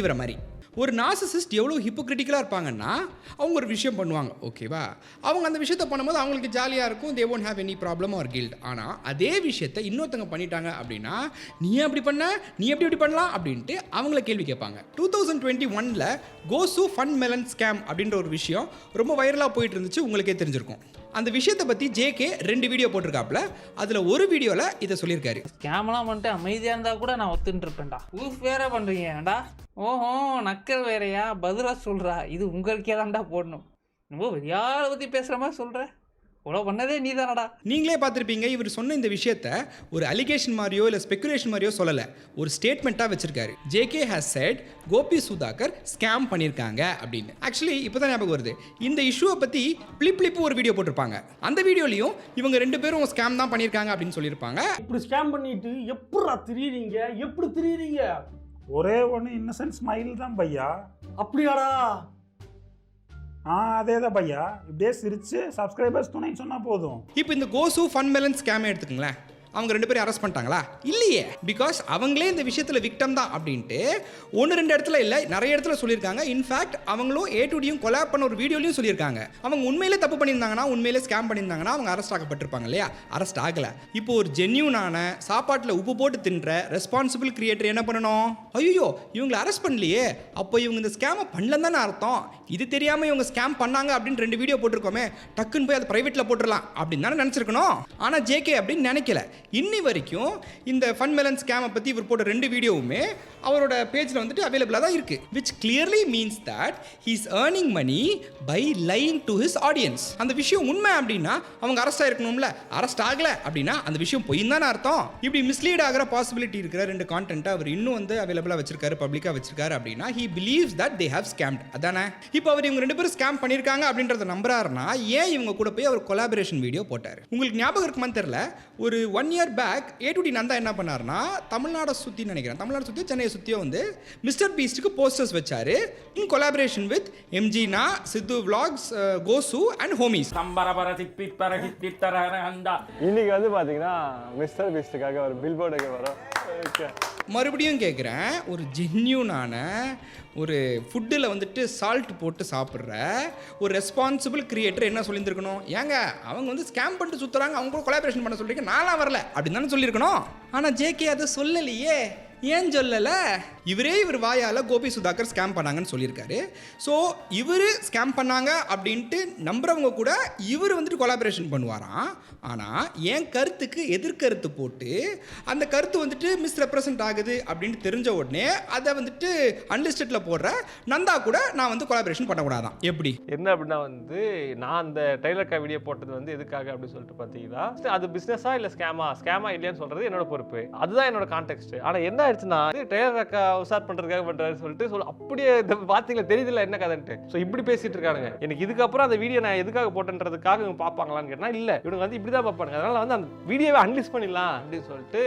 இவரை மாதிரி. ஒரு நார்சிசிஸ்ட் எவ்வளோ ஹிப்போக்ரிட்டிக்கலாக இருப்பாங்கன்னா, அவங்க ஒரு விஷயம் பண்ணுவாங்க ஓகேவா, அவங்க அந்த விஷயத்தை பண்ணும்போது அவங்களுக்கு ஜாலியாக இருக்கும், they won't have any problem or guilt. ஆனால் அதே விஷயத்தை இன்னொருத்தவங்க பண்ணிட்டாங்க அப்படின்னா, நீ அப்படி பண்ண, நீ எப்படி பண்ணலாம் அப்படின்ட்டு அவங்கள கேள்வி கேட்பாங்க. 2021 கோசு ஃபன் மெலன் ஸ்கேம் அப்படின்ற ஒரு விஷயம் ரொம்ப வைரலாக போயிட்டு இருந்துச்சு, உங்களுக்கே தெரிஞ்சிருக்கும். அந்த விஷயத்தை பற்றி ஜேகே 2 வீடியோ போட்டிருக்காப்புல. அதில் ஒரு வீடியோவில் இதை சொல்லியிருக்காரு. ஸ்கேம்லாம் பண்ணிட்டு அமைதியாக இருந்தால் கூட நான் ஒத்துட்டு இருப்பேன்டா, ப்ரூஃப் வேற பண்ணுறீங்கடா, ஓஹோ நக்கல் வேறையா, பதிலாக சொல்கிறா, இது உங்களுக்கே தான்டா போடணும், ரொம்ப யாரை பற்றி பேசுகிற மாதிரி சொல்கிற, இவ்வளோ பண்ணதே நீ தானடா. நீங்களே பார்த்துருப்பீங்க, இவர் சொன்ன இந்த விஷயத்த ஒரு அலிகேஷன் மாதிரியோ இல்லை ஸ்பெகுலேஷன் மாதிரியோ சொல்லலை, ஒரு ஸ்டேட்மெண்ட்டாக வச்சிருக்காரு. JK has said Gopi Sudhakar scam பண்ணியிருக்காங்க அப்படின்னு. ஆக்சுவலி இப்போ தான் ஞாபகம் வருது, இந்த இஷ்யூவை பற்றி பிளிப்பு ஒரு வீடியோ போட்டிருப்பாங்க. அந்த வீடியோலையும் இவங்க 2 பேரும் ஸ்கேம் தான் பண்ணியிருக்காங்க அப்படின்னு சொல்லியிருப்பாங்க. இப்படி ஸ்கேம் பண்ணிட்டு எப்படா திரியுறீங்க, எப்படி திரியுறீங்க? ஒரே ஒன்று இன்னசென்ட் ஸ்மைல் தான் பையா. அப்படியாடா? அதே தான் பையா, இப்படியே சிரிச்சு சப்ஸ்கிரைபர்ஸ் துணைன்னு சொன்னால் போதும். இப்போ இந்த கோசு ஃபன் மெலன் ஸ்கேமே எடுத்துக்கங்களேன். அவங்க 2 பேரும் அரெஸ்ட் பண்ணிட்டாங்களா? இல்லையே. பிகாஸ் அவங்களே இந்த விஷயத்தில் விக்டம் தான் அப்படின்ட்டு 1-2 இடத்துல இல்லை, நிறைய இடத்துல சொல்லியிருக்காங்க. இன்ஃபேக்ட் அவங்களும் A2Dயும் கொலாப் பண்ண ஒரு வீடியோலையும் சொல்லியிருக்காங்க. அவங்க உண்மையிலே தப்பு பண்ணியிருந்தாங்கன்னா, உண்மையிலே ஸ்கேம் பண்ணியிருந்தாங்கன்னா அவங்க அரெஸ்ட் ஆகப்பட்டிருப்பாங்க இல்லையா? அரெஸ்ட் ஆகலை. இப்போ ஒரு ஜென்யூனான சாப்பாட்டில் உப்பு போட்டு தின்ற ரெஸ்பான்சிபிள் கிரியேட்டர் என்ன பண்ணணும்? ஐயோ இவங்களை அரெஸ்ட் பண்ணலையே, அப்போ இவங்க இந்த ஸ்கேமை பண்ணலன்னு தானே அர்த்தம். இது தெரியாமல் இவங்க ஸ்கேம் பண்ணாங்க அப்படின்னு 2 வீடியோ போட்டிருக்கோமே, டக்குன்னு போய் அதை ப்ரைவேட்டில் போட்டுடலாம் அப்படின்னு தானே நினச்சிருக்கணும். ஆனால் ஜேகே அப்படின்னு நினைக்கல. இன்னி வரைக்கும் இந்த ஃபன் மெலன் ஸ்கேமை பற்றி இவர் போட்ட 2 வீடியோவுமே அவரோட பேஜில் வந்துட்டு அவைலபிளாக தான் இருக்குது. Which clearly means that he is earning money by lying to his audience. அந்த விஷயம் உண்மை அப்படின்னா அவங்க அரெஸ்ட் ஆகிருக்கணும்ல. அரெஸ்ட் ஆகலை அப்படின்னா அந்த விஷயம் பொய் தானே அர்த்தம். இப்படி மிஸ்லீட் ஆகிற பாசிபிலிட்டி இருக்கிற 2 கான்டென்ட்டை அவர் இன்னும் வந்து அவைலபிளாக வச்சிருக்காரு, பப்ளிக்காக வச்சிருக்காரு அப்படின்னா he believes that they have scammed. அதானே இப்போ அவர் இவங்க 2 பேரும் ஸ்கேம் பண்ணியிருக்காங்க அப்படின்றத நம்புறாருன்னா ஏன் இவங்க கூட போய் அவர் கொலாபரேஷன் வீடியோ போட்டார்? உங்களுக்கு ஞாபகம் இருக்குமான்னு தெரியல, ஒரு 1 year பேக் A2D நந்தா என்ன பண்ணாருன்னா, தமிழ்நாடை சுற்றி நினைக்கிறேன், தமிழ்நாடு சுற்றியோ சென்னையை சுற்றியோ வந்து மிஸ்டர் பீஸ்டுக்கு போஸ்டர்ஸ் வச்சாரு இன் கொலாபரேஷன் வித் MGனா, சித்து vlogs, கோசு அண்ட் ஹோமிஸ். இன்னைக்கு வந்து பார்த்தீங்கன்னா மிஸ்டர் பீஸ்டுக்காக ஒரு பில் போர்டுக்கு வரோம். மறுபடியும் கேட்குறேன், ஒரு ஜென்யூனான ஒரு ஃபுட்டில் வந்துட்டு சால்ட் போட்டு சாப்பிட்ற ஒரு ரெஸ்பான்சிபிள் கிரியேட்டர் என்ன சொல்லியிருக்கணும்? ஏங்க அவங்க வந்து ஸ்கேம் பண்ணிட்டு சுற்றுறாங்க, அவங்க கூட கொலாபரேஷன் பண்ண சொல்லியிருக்க, நான்லாம் வரல அப்படின்னு தானே சொல்லியிருக்கணும். ஆனால் ஜேகே அதை சொல்லலையே. ஏன் சொல்லலை? இவர் வாயால் கோபி சுதாகர் ஸ்கேம் பண்ணாங்கன்னு சொல்லியிருக்காரு. ஸோ இவர் ஸ்கேம் பண்ணாங்க அப்படின்ட்டு நம்புறவங்க கூட இவர் வந்துட்டு கொலாபரேஷன் பண்ணுவாராம். ஆனால் என் கருத்துக்கு எதிர்கருத்து போட்டு அந்த கருத்து வந்துட்டு மிஸ்ரெப்ரசன்ட் ஆகுது அப்படின்னு தெரிஞ்ச உடனே அதை வந்துட்டு அன்லிஸ்டடில் போடுற நந்தா கூட நான் வந்து கொலாபரேஷன் பண்ணக்கூடாதான். எப்படி என்ன அப்படின்னா வந்து நான் அந்த டைலர் வீடியோ போட்டது வந்து எதுக்காக அப்படின்னு சொல்லிட்டு பார்த்தீங்கன்னா, அது பிஸ்னஸா இல்லை ஸ்கேமா இல்லையான்னு சொல்றது என்னோட பொறுப்பு. அதுதான் என்னோட கான்டெக்ட். ஆனால் என்ன ஆயிடுச்சுன்னா, டைலர் அக்கா உசார் பண்றதுக்காக பண்றாரு சொல்லிட்டு அப்படியே பாத்தீங்களா தெரியுதுல என்ன கதைன்ட்டு. ஸோ இப்படி பேசிட்டு இருக்கானுங்க. எனக்கு இதுக்கப்புறம் அந்த வீடியோ நான் எதுக்காக போட்டேன்றதுக்காக இவங்க பார்ப்பாங்களான்னு கேட்டா இல்ல, இவங்க வந்து இப்படிதான் பார்ப்பாங்க. அதனால வந்து அந்த வீடியோவை அன்லிஸ்ட் பண்ணிடலாம் அப்படின்னு சொல்லிட்டு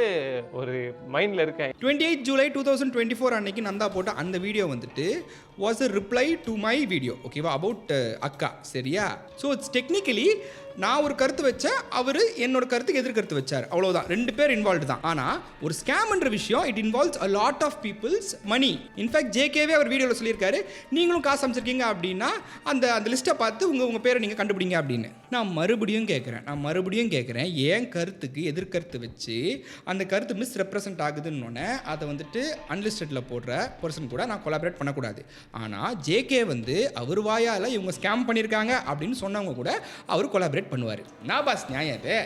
ஒரு மைண்ட்ல இருக்கேன். 28 July 2024 அன்னைக்கு நந்தா போட்ட அந்த வீடியோ வந்துட்டு was a reply to my video, ஓகேவா, அபவுட் அக்கா. சரியா? ஸோ இட்ஸ் டெக்னிக்கலி நான் ஒரு கருத்து வச்சேன், அவர் என்னோட கருத்துக்கு எதிர்கருத்து வச்சார், அவ்வளோதான். 2 பேர் இன்வால்வ்டு தான். ஆனால் ஒரு ஸ்கேம்ன்ற விஷயம் it involves a lot of peoples money. In fact ஜேகேவே அவர் வீடியோவில் சொல்லியிருக்காரு, நீங்களும் காசு அமைச்சிருக்கீங்க அப்படின்னா அந்த லிஸ்ட்டை பார்த்து உங்கள் பேரை நீங்கள் கண்டுபிடிங்க அப்படின்னு. நான் மறுபடியும் கேட்குறேன், என் கருத்துக்கு எதிர்கருத்து வச்சு அந்த கருத்து மிஸ் ரெப்ரசன்ட் ஆகுதுன்னொன்னே அதை வந்துட்டு அன்லிஸ்டடில் போடுற பர்சன் கூட நான் கொலாபரேட் பண்ணக்கூடாது. ஆனால் ஜேகே வந்து அவர் வாயால் இவங்க ஸ்கேம் பண்ணியிருக்காங்க அப்படின்னு சொன்னவங்க கூட அவர் கொலாபரேட் பண்ணுவார். நான் பாஸ் நியாயம் இது.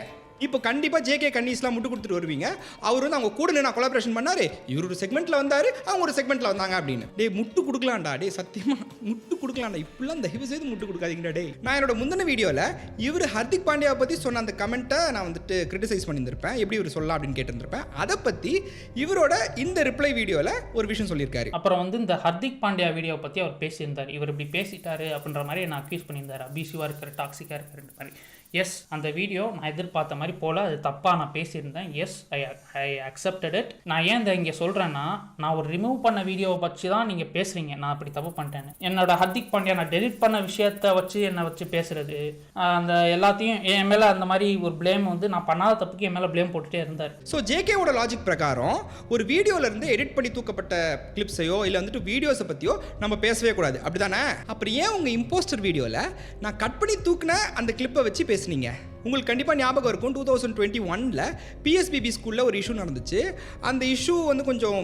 இப்போ கண்டிப்பாக ஜேகே கன்னிஸ்லாம் முட்டு கொடுத்துட்டு வருவீங்க. அவர் வந்து அவங்க கூட நான் கொலாபரேஷன் பண்ணார், இவர் ஒரு செக்மெண்ட்டில் வந்தார், அவங்க ஒரு செக்மெண்ட்டில் வந்தாங்க அப்படின்னு. டே முட்டு கொடுக்கலாம்டா, டே சத்தியமாக முட்டு கொடுக்கலாம்டா, இப்படிலாம் தயவு செய்து முட்டு கொடுக்காதீங்கடா டே. நான் என்னோட முந்தின வீடியோவில் இவர் ஹர்திக் பாண்டியாவை பற்றி சொன்ன அந்த கமெண்ட்டை நான் வந்துட்டு கிரிட்டிசைஸ் பண்ணியிருந்திருப்பேன், எப்படி இவர் சொல்லலாம் அப்படின்னு கேட்டிருந்திருப்பேன். அதை பற்றி இவரோட இந்த ரிப்ளை வீடியோவில் ஒரு விஷயம் சொல்லியிருக்காரு. அப்புறம் வந்து இந்த ஹர்திக் பாண்டியா வீடியோ பற்றி அவர் பேசியிருந்தார். இவர் இப்படி பேசிட்டாரு அப்படின்ற மாதிரி என்ன அக்யூஸ் பண்ணியிருந்தார், அபியூசிவாக இருக்கிற, டாக்ஸிக்காக இருக்கிற மாதிரி. எஸ், அந்த வீடியோ நான் எதிர்பார்த்த மாதிரி போல் அது தப்பாக நான் பேசியிருந்தேன். Yes, I accepted it. நான் ஏன் இங்கே சொல்கிறேன்னா, நான் ஒரு ரிமூவ் பண்ண வீடியோவை வச்சு தான் நீங்கள் பேசுகிறீங்க நான் அப்படி தப்பு பண்ணிட்டேன்னு. என்னோட ஹர்திக் பாண்டியா நான் டெலிட் பண்ண விஷயத்தை வச்சு என்னை வச்சு பேசுகிறது, அந்த எல்லாத்தையும் என் மேலே அந்த மாதிரி ஒரு ப்ளேம் வந்து நான் பண்ணாத தப்புக்கு என் மேலே ப்ளேம் போட்டுகிட்டே இருந்தார். ஸோ ஜேகேவோட லாஜிக் பிரகாரம் ஒரு வீடியோவிலேருந்து எடிட் பண்ணி தூக்கப்பட்ட கிளிப்ஸையோ இல்லை வந்துட்டு வீடியோஸை பற்றியோ நம்ம பேசவே கூடாது, அப்படி தானே? அப்புறம் ஏன் உங்கள் இம்போஸ்டர் வீடியோவில் நான் கட் பண்ணி தூக்கின அந்த கிளிப்பை வச்சு பேசுனீங்க? உங்களுக்கு கண்டிப்பாக ஞாபகம் இருக்கும், 2021 PSBB ஸ்கூலில் ஒரு இஷ்யூ நடந்துச்சு. அந்த இஷ்யூ வந்து கொஞ்சம்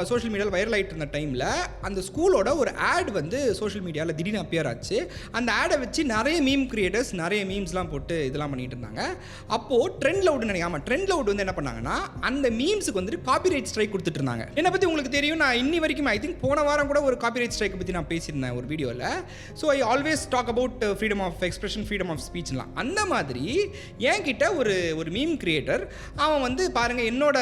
சோஷியல் மீடியாவில் வைரல் ஆகிட்டு இருந்த டைமில் அந்த ஸ்கூலோட ஒரு ஆட் வந்து சோஷியல் மீடியாவில் திடீர்னு அப்பியர் ஆச்சு. அந்த ஆடை வச்சு நிறைய மீம் கிரியேட்டர்ஸ் நிறைய மீம்ஸ்லாம் போட்டு இதெல்லாம் பண்ணிட்டு இருந்தாங்க. அப்போது ட்ரெண்ட் லவுட் நினைக்காம ட்ரெண்ட் லவுட் வந்து என்ன பண்ணாங்கன்னா, அந்த மீம்ஸுக்கு வந்துட்டு காப்பிரைட் ஸ்ட்ரைக் கொடுத்துட்டு இருந்தாங்க. என்னை பற்றி உங்களுக்கு தெரியும், நான் இன்னி வரைக்கும் ஐ திங்க் போன வாரம் கூட ஒரு காப்பிரைட் ஸ்ட்ரைக்கை பற்றி நான் பேசியிருந்தேன் ஒரு வீடியோவில். So I always talk about freedom of expression, freedom of ஸ்பீச்லாம். அந்த மாதிரி என்கிட்ட ஒரு மீம் கிரியேட்டர் அவன் வந்து பாருங்கள் என்னோட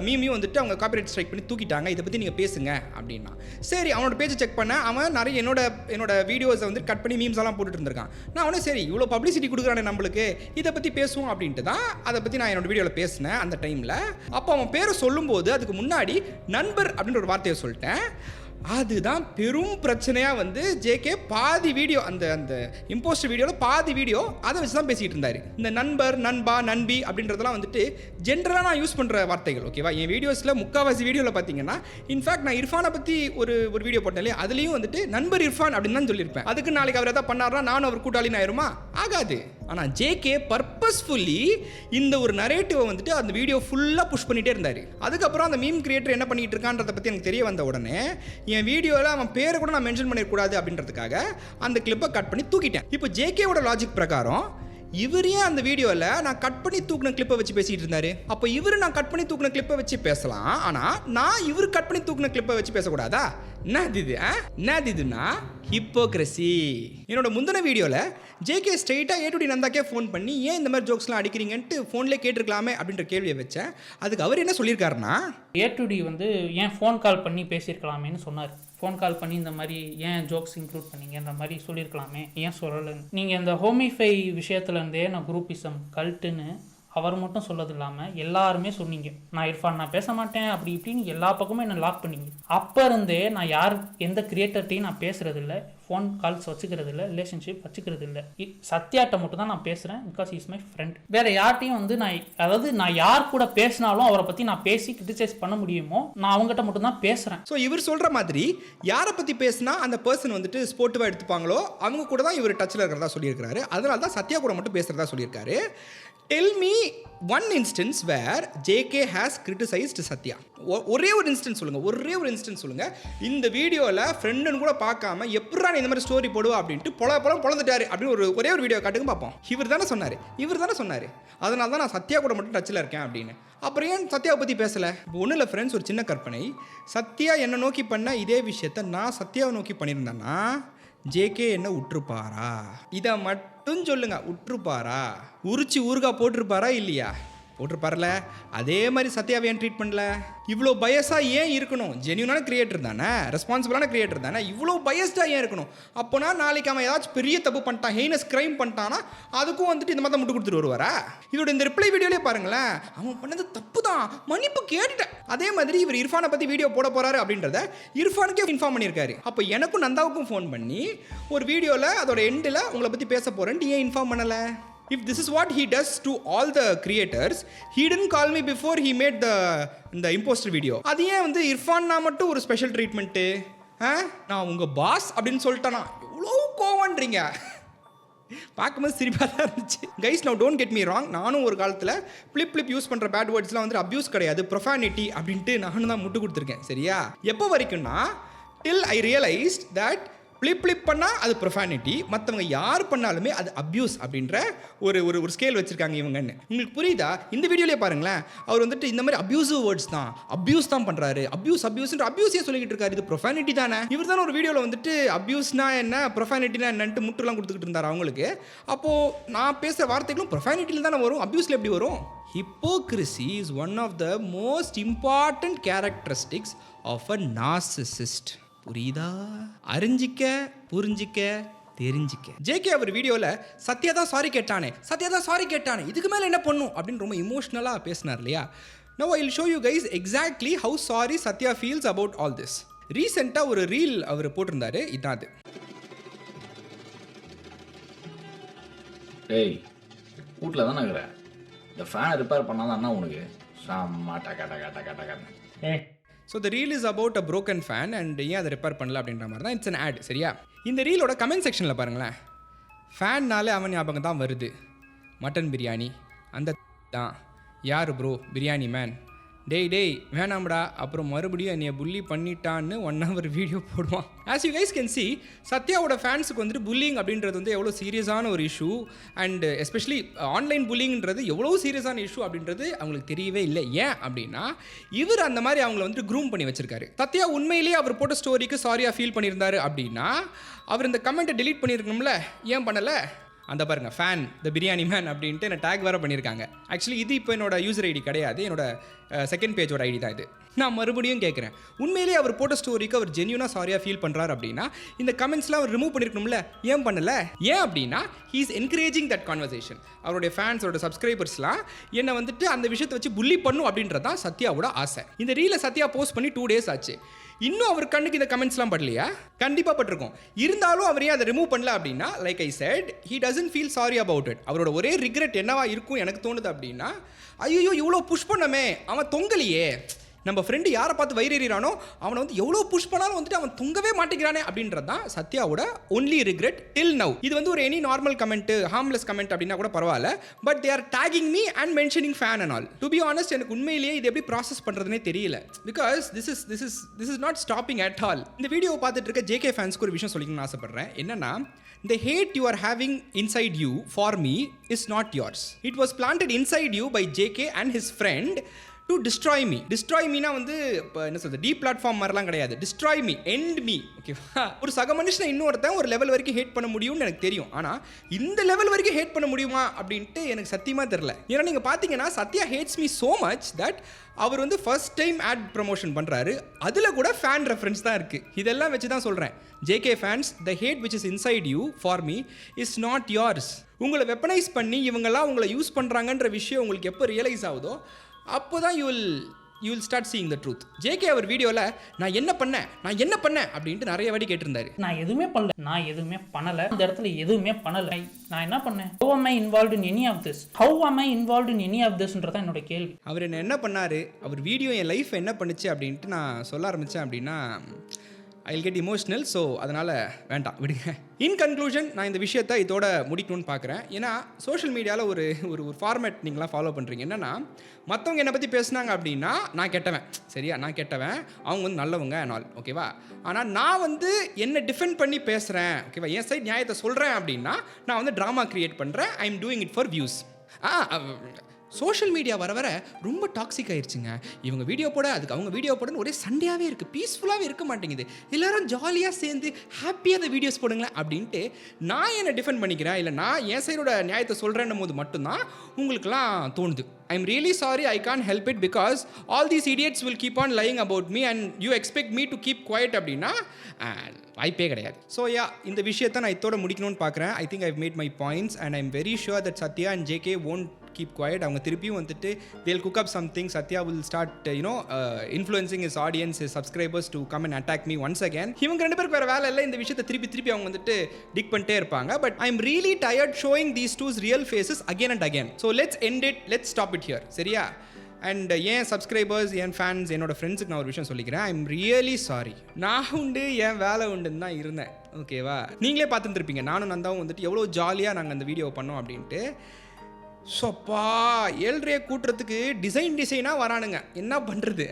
மீமையும் வந்துட்டு அவங்க காப்பிரைட் ஸ்ட்ரைக் பண்ணி தூக்கிட்டாங்க, இதை பற்றி நீங்கள் பேசுங்க அப்படின்னா. சரி, அவனோட பேஜை செக் பண்ண அவன் நிறைய என்னோட வீடியோஸை வந்து கட் பண்ணி மீம்ஸ் எல்லாம் போட்டுட்டு இருந்திருக்கான். நான் அவனே சரி இவ்வளோ பப்ளிசிட்டி கொடுக்குறானே நம்மளுக்கு, இதை பற்றி பேசுவோம் அப்படின்ட்டு தான் அதை பற்றி நான் என்னோட வீடியோவில் பேசினேன். அந்த டைமில் அப்போ அவன் பேரை சொல்லும்போது அதுக்கு முன்னாடி நண்பர் அப்படின்ற ஒரு வார்த்தையை சொல்லிட்டேன். அதுதான் பெரும் பிரச்சனையாக வந்து ஜேகே பாதி வீடியோ அந்த இம்போஸ்டர் வீடியோவில் பாதி வீடியோ அதை வச்சு தான் பேசிகிட்டு இருந்தார். இந்த நண்பர், நண்பா, நண்பி அப்படின்றதெல்லாம் வந்துட்டு ஜென்ரலாக நான் யூஸ் பண்ணுற வார்த்தைகள். ஓகேவா? என் வீடியோஸில் முக்கால்வாசி வீடியோவில் பார்த்தீங்கன்னா இன்ஃபேக்ட் நான் இர்ஃபானை பற்றி ஒரு வீடியோ போட்டேன் இல்லையா, அதுலேயும் வந்துட்டு நண்பர் இர்ஃபான் அப்படின்னு தான் சொல்லியிருப்பேன். அதுக்கு நாளைக்கு அவர் எதாவது பண்ணார்னா நானும் அவர் கூட்டாளின்னு ஆயிருமா? ஆகாது. ஆனால் ஜேகே பர்பஸ்ஃபுல்லி இந்த ஒரு நரேட்டிவை வந்துட்டு அந்த வீடியோ ஃபுல்லாக புஷ் பண்ணிகிட்டே இருந்தார். அதுக்கப்புறம் அந்த மீம் கிரியேட்டர் என்ன பண்ணிட்டு இருக்கான்றதை பற்றி எனக்கு தெரிய வந்த உடனே என் வீடியோவில் அவன் பேரை கூட நான் மென்ஷன் பண்ணிடக்கூடாது அப்படின்றதுக்காக அந்த கிளிப்பை கட் பண்ணி தூக்கிட்டேன். இப்போ ஜேகேவோட லாஜிக் பிரகாரம் இவர் ஏன் அந்த வீடியோவில் நான் கட் பண்ணி தூக்கின கிளிப்பை வச்சு பேசிகிட்டு இருந்தாரு? அப்போ இவர் நான் கட் பண்ணி தூக்கின கிளிப்பை வச்சு பேசலாம், ஆனால் நான் இவர் கட் பண்ணி தூக்கின கிளிப்பை வச்சு பேசக்கூடாதா? என்னதுன்னா ஹிப்போக்ரசி. என்னோட முந்தின வீடியோவில் ஜேகே ஸ்ட்ரெயிட்டாக A to D நந்தாக்கே ஃபோன் பண்ணி ஏன் இந்த மாதிரி ஜோக்ஸ்லாம் அடிக்கிறீங்கன்ட்டு ஃபோன்லேயே கேட்டிருக்கலாமே அப்படின்ற கேள்வியை வச்சேன். அதுக்கு அவர் என்ன சொல்லியிருக்காருன்னா, A to D வந்து ஏன் ஃபோன் கால் பண்ணி பேசியிருக்கலாமேன்னு சொன்னார். ஃபோன் கால் பண்ணி இந்த மாதிரி ஏன் ஜோக்ஸ் இன்க்ளூட் பண்ணீங்கன்ற மாதிரி சொல்லியிருக்கலாமே, ஏன் சொல்லலைன்னு. நீங்கள் இந்த ஹோமிஃபை விஷயத்துலேருந்தே நான் குரூப்பிசம் கல்ட்டுன்னு அவர் மட்டும் சொல்லது இல்லாமல் எல்லாருமே சொன்னீங்க. நான் இர்ஃபான் நான் பேச மாட்டேன் அப்படி இப்படின்னு எல்லா பக்கமும் என்னை லாக் பண்ணீங்க. அப்போ இருந்தே நான் எந்த கிரியேட்டர்ட்டையும் நான் பேசுறது இல்லை, ஃபோன் கால்ஸ் வச்சுக்கிறது இல்லை, ரிலேஷன்ஷிப் வச்சுக்கிறது இல்லை. சத்யாட்ட மட்டும் தான் நான் பேசுகிறேன், பிகாஸ் இஸ் மை ஃப்ரெண்ட். வேறு யார்ட்டையும் வந்து நான் யார் கூட பேசினாலும் அவரை பற்றி நான் பேசி கிரிட்டிசைஸ் பண்ண முடியுமோ நான் அவங்ககிட்ட மட்டும் தான் பேசுகிறேன். ஸோ இவர் சொல்கிற மாதிரி யாரை பற்றி பேசினா அந்த பர்சன் வந்துட்டு ஸ்போர்ட்டிவாக எடுத்துப்பாங்களோ அவங்க கூட தான் இவர் டச்சில் இருக்கிறதா சொல்லியிருக்காரு. அதனால தான் சத்யா கூட மட்டும் பேசுகிறதா சொல்லியிருக்காரு. Tell me one instance where JK has criticized Satya. ஒரே ஒரு இன்ஸ்டன்ஸ் சொல்லுங்கள். இந்த வீடியோவில் ஃப்ரெண்டுன்னு கூட பார்க்காம எப்படா இந்த மாதிரி ஸ்டோரி போடுவா அப்படின்ட்டு பொழந்துட்டாரு அப்படின்னு ஒரே ஒரு வீடியோ காட்டுங்க பார்ப்போம். இவர் தானே சொன்னார் அதனால தான் நான் சத்யா கூட மட்டும் டச்சில் இருக்கேன் அப்படின்னு. அப்புறம் ஏன் சத்யாவை பற்றி பேசலை? இப்போ ஒன்றும் இல்லை ஃப்ரெண்ட்ஸ், ஒரு சின்ன கற்பனை. சத்யா என்னை நோக்கி பண்ண இதே விஷயத்த நான் சத்யாவை நோக்கி பண்ணியிருந்தேன்னா ஜேகே என்ன விட்டுருப்பாரா? இதை மட்டும் சொல்லுங்க, விட்டுருப்பாரா? உரிச்சு ஊறுகா போட்டிருப்பாரா இல்லையா? போட்டிருப்பார்ல. அதே மாதிரி சத்யாவை ஏன் ட்ரீட் பண்ணல? இவ்வளோ பயஸாக ஏன் இருக்கணும்? ஜென்யூனான கிரியேட்டர் தானே, ரெஸ்பான்சிபிளான கிரியேட்டர் தானே, இவ்வளோ பயஸ்டாக ஏன் இருக்கணும்? அப்போனா நாளைக்கு அவன் ஏதாச்சும் பெரிய தப்பு பண்ணிட்டான், ஹெய்னஸ் கிரைம் பண்ணிட்டானா அதுக்கும் வந்துட்டு இந்த மாதிரி முட்டு கொடுத்துட்டு வருவாரா? இதோட இந்த ரிப்ளை வீடியோலே பாருங்களேன், அவன் பண்ணது தப்பு தான், மன்னிப்பு கேட்டுட்டேன். அதே மாதிரி இவர் இர்ஃபானை பற்றி வீடியோ போட போகிறாரு அப்படின்றத இர்ஃபானுக்கே இன்ஃபார்ம் பண்ணியிருக்காரு. அப்போ எனக்கும் நந்தாவுக்கும் ஃபோன் பண்ணி ஒரு வீடியோவில் அதோட எண்டில் உங்களை பற்றி பேச போகிறேன்ட்டு ஏன் இன்ஃபார்ம் பண்ணலை? If this is what he does to all the creators, he didn't call me before he made the imposter video. அது ஏன் வந்து இர்ஃபான் நான் மட்டும் ஒரு ஸ்பெஷல் ட்ரீட்மெண்ட்டு? நான் உங்கள் பாஸ் அப்படின்னு சொல்லிட்டேனா எவ்வளோ கோவன்றீங்க? பார்க்கும்போது சிரிப்பாக தான் இருந்துச்சு. Guys, now don't get me wrong, நானும் ஒரு காலத்தில் ஃப்ளிப் யூஸ் பண்ணுற பேட் வேர்ட்ஸ்லாம் வந்து அப்யூஸ் கிடையாது, ப்ரொஃபானிட்டி அப்படின்ட்டு நானும் தான் முட்டு கொடுத்துருக்கேன். சரியா? எப்போ வரைக்கும்னா till I realized that flip பண்ணால் அது ப்ரொஃபானிட்டி, மற்றவங்க யார் பண்ணாலுமே அது அப்யூஸ் அப்படின்ற ஒரு ஸ்கேல் வச்சுருக்காங்க இவங்கன்னு. உங்களுக்கு புரியுதா? இந்த வீடியோலேயே பாருங்களேன், அவர் வந்துட்டு இந்த மாதிரி அப்யூசிவ் வேர்ட்ஸ் தான், அப்யூஸ் தான் பண்ணுறாரு, அப்யூஸ்ன்ற அப்யூஸே சொல்லிக்கிட்டு இருக்காரு. இது ப்ரொஃபானிட்டி தானே? இவர் தானே ஒரு வீடியோவில் வந்துட்டு அப்யூஸ்னா என்ன, ப்ரொஃபானிட்டினா என்னன்ட்டு முட்டுலாம் கொடுத்துக்கிட்டு இருந்தார் அவங்களுக்கு. அப்போது நான் பேசுகிற வார்த்தைகளும் ப்ரொஃபானிட்டியில் தானே வரும், அப்யூஸில் எப்படி வரும்? Hypocrisy is one of the most important characteristics of a narcissist. புரியுதா? அறிஞ்சிக்க, புரிஞ்சிக்க, தெரிஞ்சிக்க. ஜேகே அவர் வீடியோவில் சத்யா தான் சாரி கேட்டானே, இதுக்கு மேலே என்ன பண்ணும் அப்படின்னு ரொம்ப இமோஷ்னலாக பேசினார் இல்லையா? Now I will show you guys exactly how sorry Satya feels about all this. ரீசெண்டாக ஒரு ரீல் அவர் போட்டிருந்தாரு, இதான் அது. டேய், வீட்டில் தானே இருக்கிற, இந்த ஃபேனை ரிப்பேர் பண்ணாதான் உனக்கு so the reel is about a broken fan and ஏன் அதை ரிப்பேர் பண்ணல அப்படின்ற மாதிரி தான் இட்ஸ் அன் ஆட். சரியா? இந்த ரீலோட கமெண்ட் செக்ஷனில் பாருங்களேன், ஃபேன்னாலே அவன் ஞாபகம் தான் வருது, மட்டன் பிரியாணி அந்த தான், யார் ப்ரோ பிரியாணி மேன், டேய் வேணாம்டா, அப்புறம் மறுபடியும் என்னைய புள்ளி பண்ணிட்டான்னு 1 hour வீடியோ போடுவான். As you guys can see, சத்யாவோட ஃபேன்ஸுக்கு வந்துட்டு புல்லிங் அப்படின்றது வந்து எவ்வளோ சீரியஸான ஒரு இஷ்யூ, அண்ட் எஸ்பெஷலி ஆன்லைன் புல்லிங்கிறது எவ்வளோ சீரியஸான இஷ்யூ அப்படின்றது அவங்களுக்கு தெரியவே இல்லை. ஏன் அப்படின்னா இவர் அந்த மாதிரி அவங்கள வந்துட்டு க்ரூம் பண்ணி வச்சிருக்காரு. சத்யா உண்மையிலேயே அவர் போட்ட ஸ்டோரிக்கு சாரியாக ஃபீல் பண்ணியிருந்தாரு அப்படின்னா அவர் இந்த கமெண்ட்டை டெலீட் பண்ணியிருக்கணும்ல, ஏன் பண்ணலை? அந்த பாருங்கள், ஃபேன் த பிரியாணி மேன் அப்படின்ட்டு என்ன டேக் வேறு பண்ணியிருக்காங்க. ஆக்சுவலி இது இப்போ என்னோட யூசர் ஐடி கிடையாது, என்னோட செகண்ட் பேஜோட ஐடி தான் இது. நான் மறுபடியும் கேட்குறேன், உண்மையிலேயே அவர் போட்ட ஸ்டோரிக்கு அவர் ஜென்யூனாக சாரியாக ஃபீல் பண்ணுறாரு அப்படின்னா இந்த கமெண்ட்ஸ்லாம் அவர் ரிமூவ் பண்ணியிருக்கணும்ல, ஏன் பண்ணலை? ஏன் அப்படின்னா he is encouraging that conversation. அவருடைய ஃபேன்ஸ், அவரோட சப்ஸ்கிரைபர்ஸ்லாம் என்னை வந்துட்டு அந்த விஷயத்தை வச்சு புள்ளி பண்ணும் அப்படின்றது தான் சத்யாவோட ஆசை. இந்த ரீலை சத்யா போஸ்ட் பண்ணி 2 days ஆச்சு. இன்னும் அவர் கண்ணுக்கு இந்த கமெண்ட்ஸ்லாம் படலையா? கண்டிப்பாக பட்டிருக்கும். இருந்தாலும் அவர் ஏன் அதை ரிமூவ் பண்ணல அப்படின்னா, like I set, he doesn't feel sorry about it. அவரோட ஒரே ரிக்ரெட் என்னவா இருக்கும் எனக்கு தோணுது அப்படின்னா, ஐயோ இவ்வளோ புஷ் பண்ணமே, அவன் தொங்கலையே, நம்ம ஃப்ரெண்டு யாரை பார்த்து வயிறேறானோ அவனை வந்து எவ்வளோ புஷ் பண்ணாலும் வந்துட்டு அவன் தொங்கவே மாட்டேங்கிறானே அப்படின்றது தான் சத்யாவோட ஒன்லி ரிக்ரெட் டில் நவ். இது வந்து ஒரு any normal comment, harmless comment அப்படின்னா கூட பரவாயில்ல. But they are taking me and mentioning fan and all. To be honest, எனக்கு உண்மையிலேயே இது எப்படி ப்ராசஸ் பண்ணுறதுனே தெரியல. Because this is not stopping at all. இந்த வீடியோவை பார்த்துட்டு இருக்க JK ஃபேன்ஸ்க்கு ஒரு விஷயம் சொல்லிக்கணும்னு ஆசைப்படுறேன். என்னன்னா, the hate you are having inside you for me is not yours. It was planted inside you by JK and his friend to destroy me. Destroy Meena வந்து இப்போ என்ன சொல்றது, டீ பிளாட்ஃபார்ம் மாதிரிலாம் கிடையாது. Destroy me, end me. ஓகேவா? ஒரு சக மனுஷனை இன்னொருத்தன் ஒரு லெவல் வரைக்கும் ஹேட் பண்ண முடியும்னு எனக்கு தெரியும். ஆனால் இந்த லெவல் வரைக்கும் ஹேட் பண்ண முடியுமா அப்படின்ட்டு எனக்கு சத்தியமாக தெரில. ஏன்னா நீங்கள் பார்த்தீங்கன்னா Sathya hates me so much that அவர் வந்து ஃபர்ஸ்ட் டைம் ஆட் ப்ரமோஷன் பண்ணுறாரு. அதில் கூட ஃபேன் ரெஃபரன்ஸ் தான் இருக்குது. இதெல்லாம் வச்சு தான் சொல்கிறேன், JK fans, the hate which is inside you for me is not yours. உங்களை வெப்பனைஸ் பண்ணி இவங்கெல்லாம் உங்களை யூஸ் பண்ணுறாங்கன்ற விஷயம் உங்களுக்கு எப்போ ரியலைஸ் ஆகுதோ அப்போ தான் you will start seeing the truth. JK அவர் வீடியோவில் நான் என்ன பண்ணேன் அப்படின்ட்டு நிறைய வாட்டி கேட்டிருந்தாரு. நான் எதுவுமே பண்ணல, அந்த இடத்துல எதுவுமே பண்ணல. நான் என்ன பண்ணேன்? How am I involved in any of this? How am I involved in any of this-ன்றதான் என்னோட கேள்வி. அவர் என்ன பண்ணார், அவர் வீடியோ என் லைஃப் என்ன பண்ணுச்சு அப்படின்ட்டு நான் சொல்ல ஆரம்பித்தேன் அப்படின்னா I'll get emotional. ஸோ அதனால் வேண்டாம், விடுங்க. இன் கன்க்ளூஷன், நான் இந்த விஷயத்தை இதோட முடிக்கணும்னு பார்க்குறேன். ஏன்னா சோஷியல் மீடியாவில் ஒரு ஒரு ஃபார்மேட் நீங்களாம் ஃபாலோ பண்ணுறீங்க. என்னென்னா, மற்றவங்க என்னை பற்றி பேசுனாங்க அப்படின்னா நான் கெட்டவன், சரியா, நான் கெட்டவன், அவங்க வந்து நல்லவங்க நாள், ஓகேவா. ஆனால் நான் வந்து என்னை டிஃபெண்ட் பண்ணி பேசுகிறேன், ஓகேவா, என் சைட் நியாயத்தை சொல்கிறேன் அப்படின்னா நான் வந்து ட்ராமா க்ரியேட் பண்ணுறேன். I am doing it for views. Social media வர வர ரொம்ப டாக்ஸிக் ஆயிடுச்சுங்க. இவங்க வீடியோ போட, அதுக்கு அவங்க வீடியோ போடன்னு ஒரே சண்டையாகவே இருக்குது, பீஸ்ஃபுல்லாகவே இருக்க மாட்டேங்குது. எல்லாரும் ஜாலியாக சேர்ந்து ஹாப்பியாக அந்த வீடியோஸ் போடுங்களேன் அப்படின்ட்டு நான் என்னை டிஃபெண்ட் பண்ணிக்கிறேன், இல்லை நான் என் சைடோட நியாயத்தை சொல்கிறேன்னும் போது மட்டும்தான் உங்களுக்குலாம் தோணுது. ஐ am really sorry, I can't help it because all these idiots will keep on lying about me and you expect me to keep quiet அப்படின்னா வாய்ப்பே கிடையாது. ஸோ இந்த விஷயத்தை நான் இதோட முடிக்கணும்னு பார்க்குறேன். I think I've made my points and I am very sure that Sathya and JK won't keep quiet. அவங்க திருப்பியும் வந்துட்டு they'll cook up something. Satya will start influencing his audience, his subscribers to come and attack me once again. இவங்க ரெண்டு பேருக்கு வேறு வேலை இல்லை, இந்த விஷயத்தை திருப்பி அவங்க வந்துட்டு டிக் பண்ணிட்டே இருப்பாங்க. But I am really tired showing these two's real faces again and again. So let's end it, let's stop it here, சரியா? And N subscribers, N fans, என்னோட ஃப்ரெண்ட்ஸுக்கு நான் ஒரு விஷயம் சொல்லிக்கிறேன். ஐ எம் ரியலி சாரி. நான் உண்டு, என் வேலை உண்டுன்னு தான் இருந்தேன், ஓகேவா. நீங்களே பார்த்துருப்பீங்க, நானும் நந்தாவும் வந்துட்டு எவ்வளோ ஜாலியாக நாங்கள் அந்த வீடியோ பண்ணோம் அப்படின்ட்டு. ஸோப்பா, ஏழ்றையை கூட்டுறதுக்கு டிசைனாக வரானுங்க, என்ன பண்ணுறது?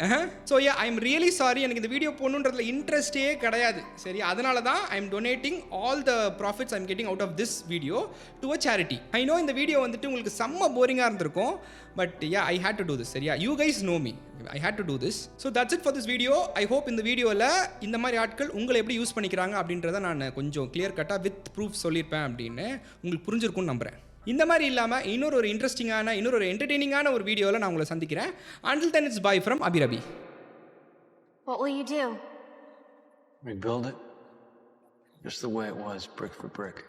So I am really sorry. எனக்கு இந்த வீடியோ போடணுன்றதுல இன்ட்ரெஸ்டே கிடையாது, சரி. அதனால தான் I am donating all the profits I am getting out of this video to a charity. I know இந்த வீடியோ வந்துட்டு உங்களுக்கு செம்ம போரிங்காக இருந்திருக்கும், but I hate to do this, சரியா. You guys know me, I hate to do this. So that's it for this video. I hope இந்த வீடியோவில் இந்த மாதிரி ஆட்கள் உங்களை எப்படி யூஸ் பண்ணிக்கிறாங்க அப்படின்றத நான் கொஞ்சம் கிளியர் கட்டாக வித் ப்ரூஃப் சொல்லியிருப்பேன் அப்படின்னு உங்களுக்கு புரிஞ்சிருக்கும்னு நம்புகிறேன். இந்த மாதிரி இல்லாமல் இன்னொரு இன்ட்ரெஸ்டிங்கான, இன்னொரு என்டர்டெய்னிங்கான ஒரு வீடியோவில் நான் உங்களை சந்திக்கிறேன். Until then, it's bye from Abhirabi. What will you do? Rebuild it just the way it was, brick for brick.